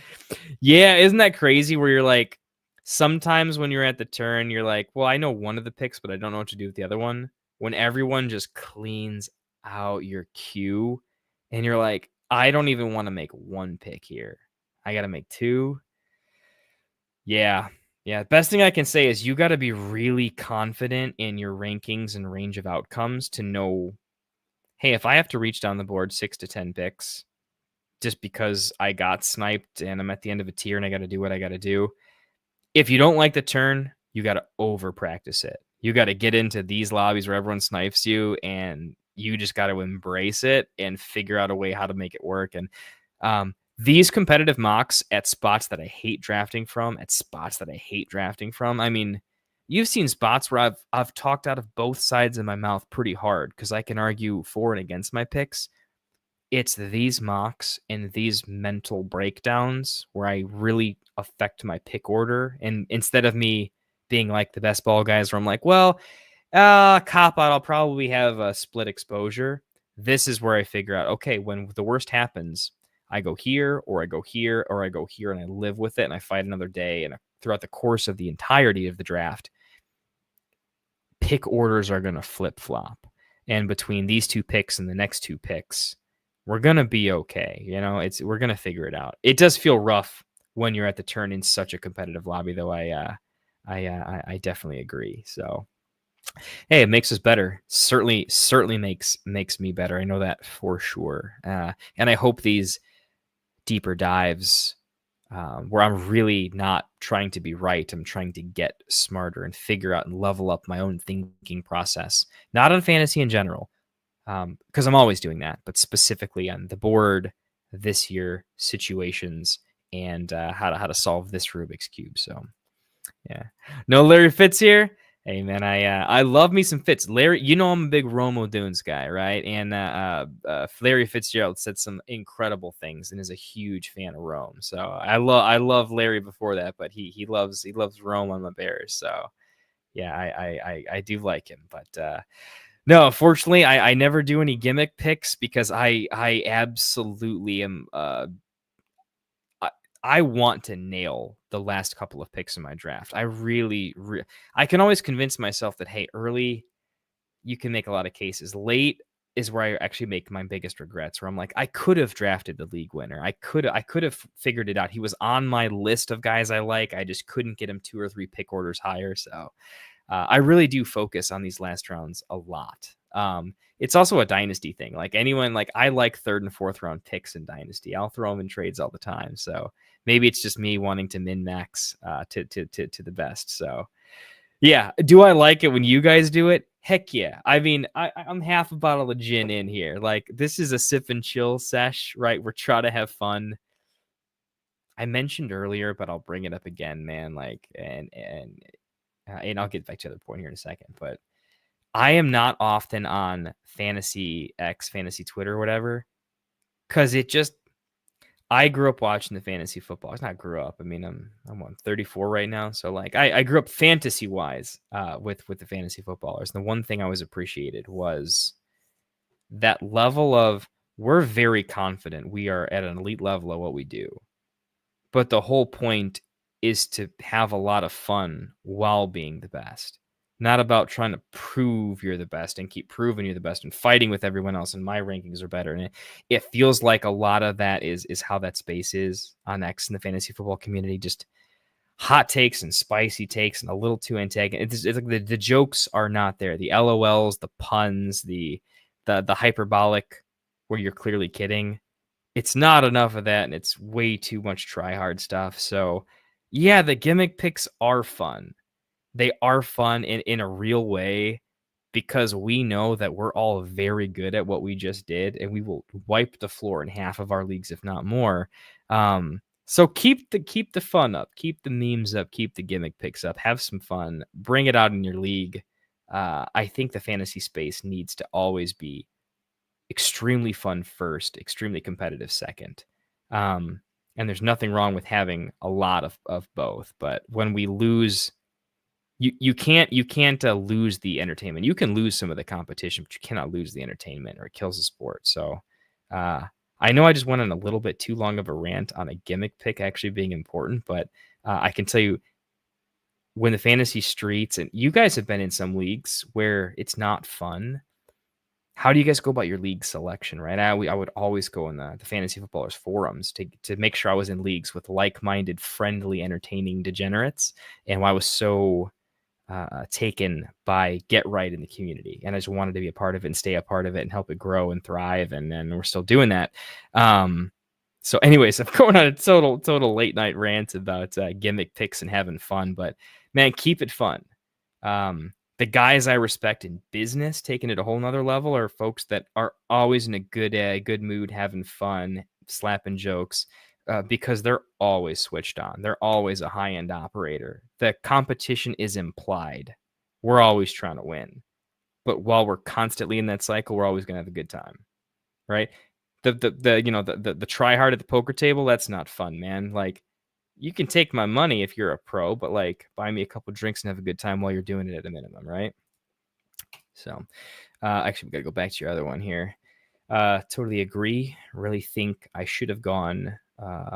D: Yeah, isn't that crazy where you're like, sometimes when you're at the turn, you're like, well, I know one of the picks, but I don't know what to do with the other one. When everyone just cleans out your queue and you're like, I don't even want to make one pick here. I got to make 2. Yeah. Yeah, best thing I can say is you got to be really confident in your rankings and range of outcomes to know, hey, if I have to reach down the board 6 to 10 picks just because I got sniped and I'm at the end of a tier and I got to do what I got to do. If you don't like the turn, you got to over practice it. You got to get into these lobbies where everyone snipes you and you just got to embrace it and figure out a way how to make it work. And these competitive mocks at spots that I hate drafting from, I mean, you've seen spots where I've talked out of both sides of my mouth pretty hard because I can argue for and against my picks. It's these mocks and these mental breakdowns where I really affect my pick order. And instead of me being like the best ball guys where I'm like, well, cop out, I'll probably have a split exposure. This is where I figure out, okay, when the worst happens, I go here, or I go here, or I go here, and I live with it, and I fight another day. And throughout the course of the entirety of the draft, pick orders are going to flip-flop. And between these 2 picks and the next 2 picks, we're going to be okay. You know, we're going to figure it out. It does feel rough when you're at the turn in such a competitive lobby, though. I definitely agree. So, hey, it makes us better. Certainly makes me better. I know that for sure. And I hope these deeper dives where I'm really not trying to be right. I'm trying to get smarter and figure out and level up my own thinking process, not on fantasy in general, because I'm always doing that, but specifically on the board, this year, situations, and how to solve this Rubik's Cube. So, yeah. No Larry Fitz here. Hey man, I love me some Fitz. Larry, you know I'm a big Romo Dunes guy, right? And Larry Fitzgerald said some incredible things and is a huge fan of Rome. So I love Larry before that, but he loves Rome on the Bears. So yeah, I do like him, but no, fortunately I never do any gimmick picks because I absolutely am I want to nail the last couple of picks in my draft. I really, I can always convince myself that, hey, early, you can make a lot of cases. Late is where I actually make my biggest regrets, where I'm like, I could have drafted the league winner. I could have figured it out. He was on my list of guys I like. I just couldn't get him 2 or 3 pick orders higher. So I really do focus on these last rounds a lot. It's also a dynasty thing. Like anyone, like I like 3rd and 4th round picks in dynasty. I'll throw them in trades all the time. So maybe it's just me wanting to min max to the best. So yeah, do I like it when you guys do it? Heck yeah. I mean, I'm half a bottle of gin in here. Like this is a sip and chill sesh, right? We're trying to have fun. I mentioned earlier, but I'll bring it up again, man. Like and I'll get back to the other point here in a second, but I am not often on Fantasy X, Fantasy Twitter, or whatever, because I grew up watching the fantasy football. It's not grew up. I mean, I'm 34 right now, so like I grew up fantasy wise with the fantasy footballers. And the one thing I always appreciated was that level of we're very confident we are at an elite level of what we do, but the whole point is to have a lot of fun while being the best. Not about trying to prove you're the best and keep proving you're the best and fighting with everyone else and my rankings are better. And it feels like a lot of that is how that space is on X in the fantasy football community. Just hot takes and spicy takes and a little too antagonistic. It's like the jokes are not there. The LOLs, the puns, the hyperbolic where you're clearly kidding. It's not enough of that, and it's way too much try hard stuff. So yeah, the gimmick picks are fun. They are fun in a real way because we know that we're all very good at what we just did, and we will wipe the floor in half of our leagues, if not more. So keep the fun up, keep the memes up, keep the gimmick picks up, have some fun, bring it out in your league. I think the fantasy space needs to always be extremely fun first, extremely competitive second. And there's nothing wrong with having a lot of both, but when we lose, you can't lose the entertainment. You can lose some of the competition, but you cannot lose the entertainment, or it kills the sport. So I know I just went on a little bit too long of a rant on a gimmick pick actually being important, but I can tell you, when the fantasy streets, and you guys have been in some leagues where it's not fun. How do you guys go about your league selection, right? I would always go in the fantasy footballers forums to make sure I was in leagues with like-minded, friendly, entertaining degenerates. And I was so taken by Get Right in the community, and I just wanted to be a part of it and stay a part of it and help it grow and thrive. And we're still doing that. So anyways, I'm going on a total late night rant about gimmick picks and having fun, but man, keep it fun. The guys I respect in business, taking it a whole nother level, are folks that are always in a good mood, having fun, slapping jokes, because they're always switched on. They're always a high-end operator. The competition is implied. We're always trying to win. But while we're constantly in that cycle, we're always going to have a good time, right? The try hard at the poker table, that's not fun, man. Like, you can take my money if you're a pro, but like, buy me a couple drinks and have a good time while you're doing it at a minimum, right? So, actually, we got to go back to your other one here. Totally agree. Really think I should have gone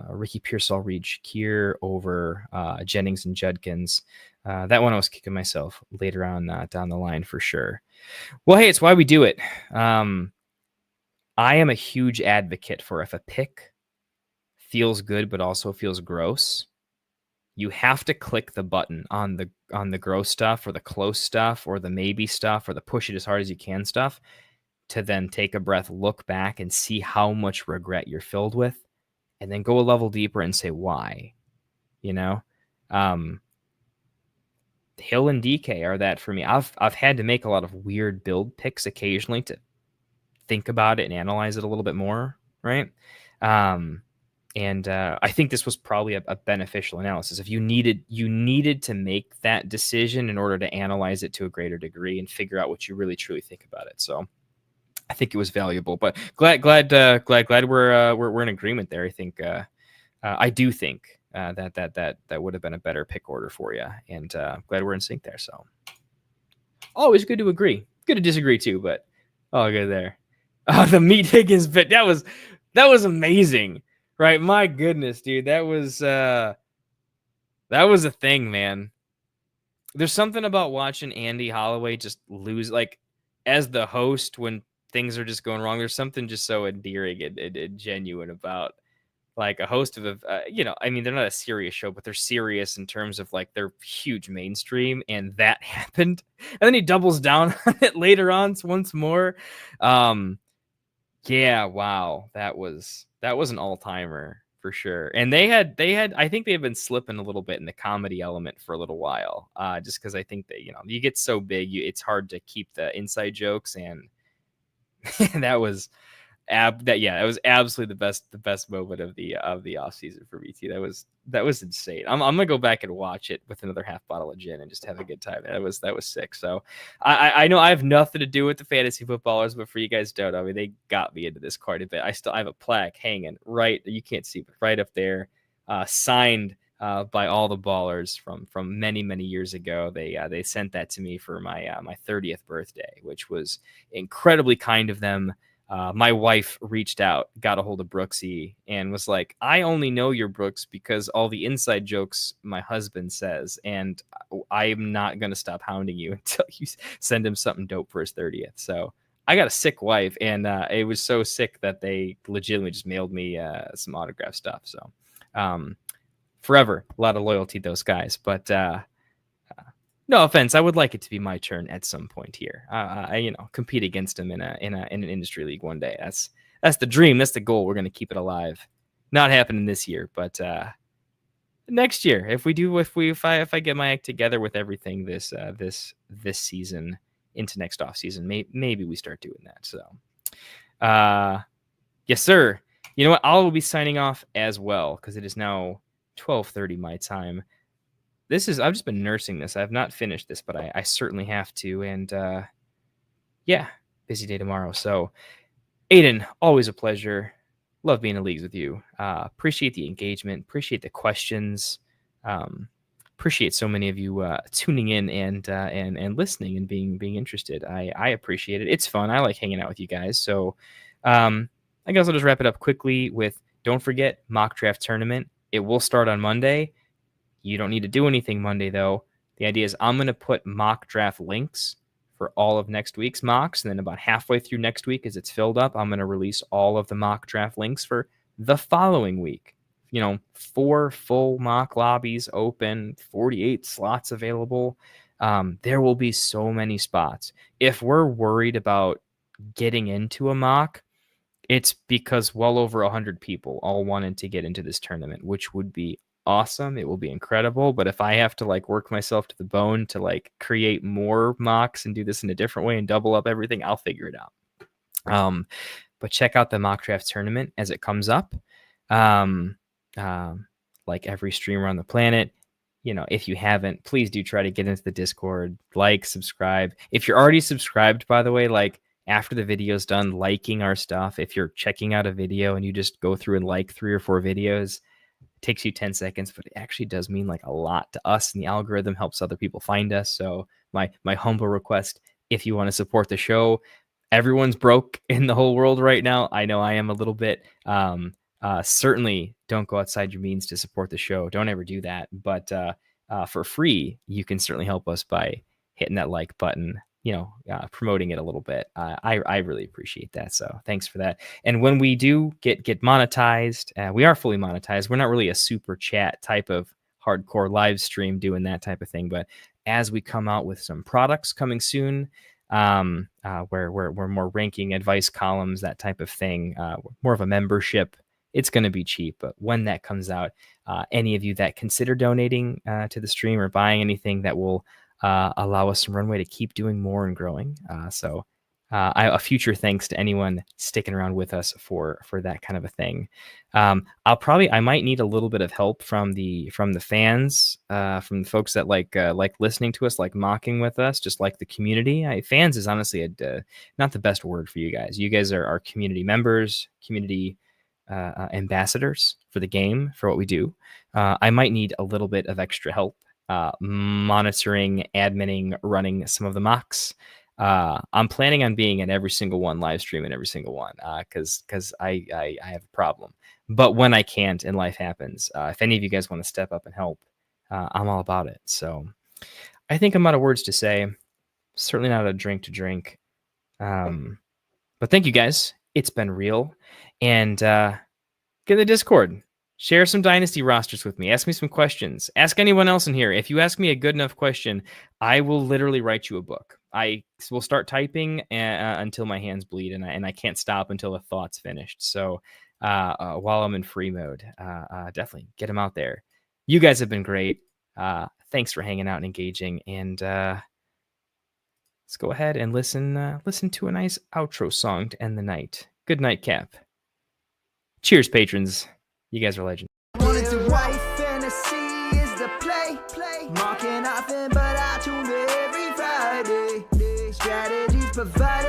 D: Ricky Pearsall, Reed Shakir over Jennings and Judkins. That one I was kicking myself later on down the line for sure. Well, hey, it's why we do it. I am a huge advocate for, if a pick feels good but also feels gross, you have to click the button on the gross stuff, or the close stuff, or the maybe stuff, or the push it as hard as you can stuff, to then take a breath, look back, and see how much regret you're filled with, and then go a level deeper and say why. You know, Hill and DK are that for me. I've had to make a lot of weird build picks occasionally to think about it and analyze it a little bit more, right? And I think this was probably a beneficial analysis. If you needed to make that decision in order to analyze it to a greater degree and figure out what you really truly think about it. So I think it was valuable. But glad we're in agreement there. I think I do think that would have been a better pick order for you, and glad we're in sync there. So always good to agree, good to disagree too, but all good there. The Meat Higgins bit, that was amazing. Right, my goodness, dude, that was a thing, man. There's something about watching Andy Holloway just lose, like, as the host when things are just going wrong. There's something just so endearing and genuine about, like, a host of I mean, they're not a serious show, but they're serious in terms of, like, they're huge mainstream, and that happened, and then he doubles down on it later on once more. Yeah, wow, that was an all-timer for sure. And they had I think they had been slipping a little bit in the comedy element for a little while, just because I think that, you get so big, it's hard to keep the inside jokes, and that was that was absolutely the best moment of the off season for BT. That was insane. I'm gonna go back and watch it with another half bottle of gin and just have a good time. That was sick. So I know I have nothing to do with the fantasy footballers, but for you guys don't, I mean, they got me into this quite a bit. I have a plaque hanging right, you can't see, but right up there, signed by all the ballers from many years ago. They sent that to me for my 30th birthday, which was incredibly kind of them. My wife reached out, got a hold of Brooksy, and was like, I only know your Brooks because all the inside jokes my husband says, and I'm not going to stop hounding you until you send him something dope for his 30th. So I got a sick wife, and it was so sick that they legitimately just mailed me some autograph stuff. So forever, a lot of loyalty to those guys. But no offense, I would like it to be my turn at some point here. I compete against him in an industry league one day. That's the dream. That's the goal. We're going to keep it alive. Not happening this year, but next year, if I get my act together with everything this season into next off season, maybe we start doing that. So, yes, sir. You know what? I'll be signing off as well because it is now 12:30 my time. I've just been nursing this. I have not finished this, but I certainly have to. And yeah, busy day tomorrow. So Aiden, always a pleasure. Love being in leagues with you. Appreciate the engagement. Appreciate the questions. Appreciate so many of you tuning in and listening and being interested. I appreciate it. It's fun. I like hanging out with you guys. So I guess I'll just wrap it up quickly with, don't forget, mock draft tournament. It will start on Monday. You don't need to do anything Monday, though. The idea is I'm going to put mock draft links for all of next week's mocks, and then about halfway through next week, as it's filled up, I'm going to release all of the mock draft links for the following week. 4 full mock lobbies open, 48 slots available. There will be so many spots. If we're worried about getting into a mock, it's because well over 100 people all wanted to get into this tournament, which would be awesome. It will be incredible. But if I have to work myself to the bone to create more mocks and do this in a different way and double up everything, I'll figure it out. But check out the mock draft tournament as it comes up. Like every streamer on the planet, if you haven't, please do try to get into the Discord, subscribe. If you're already subscribed, by the way, after the video's done, liking our stuff. If you're checking out a video and you just go through and 3 or 4 videos, takes you 10 seconds, but it actually does mean a lot to us, and the algorithm helps other people find us. So my humble request, if you want to support the show, everyone's broke in the whole world right now. I know I am a little bit. Certainly don't go outside your means to support the show. Don't ever do that. But for free, you can certainly help us by hitting that like button, promoting it a little bit. I really appreciate that. So thanks for that. And when we do get monetized, we are fully monetized. We're not really a super chat type of hardcore live stream doing that type of thing. But as we come out with some products coming soon, where we're more ranking advice columns, that type of thing, more of a membership, it's going to be cheap. But when that comes out, any of you that consider donating to the stream or buying anything, that will allow us some runway to keep doing more and growing. So a future thanks to anyone sticking around with us for that kind of a thing. I might need a little bit of help from the fans, from the folks that like listening to us, like mocking with us, just like the community. Fans is honestly not the best word for you guys. You guys are our community members, community ambassadors for the game, for what we do. I might need a little bit of extra help monitoring, adminning, running some of the mocks. I'm planning on being in every single one, live stream in every single one, because I have a problem. But when I can't and life happens, if any of you guys want to step up and help, I'm all about it. So I think I'm out of words to say. Certainly not a drink to drink. But thank you guys. It's been real. And get in the Discord. Share some Dynasty rosters with me. Ask me some questions. Ask anyone else in here. If you ask me a good enough question, I will literally write you a book. I will start typing until my hands bleed, and I can't stop until the thought's finished. So while I'm in free mode, definitely get them out there. You guys have been great. Thanks for hanging out and engaging. And let's go ahead and listen to a nice outro song to end the night. Good night, Cap. Cheers, patrons. You guys are legends.
A: Wanted to white fantasy is the play. Marking nothing but I tune every Friday. Strategies provided.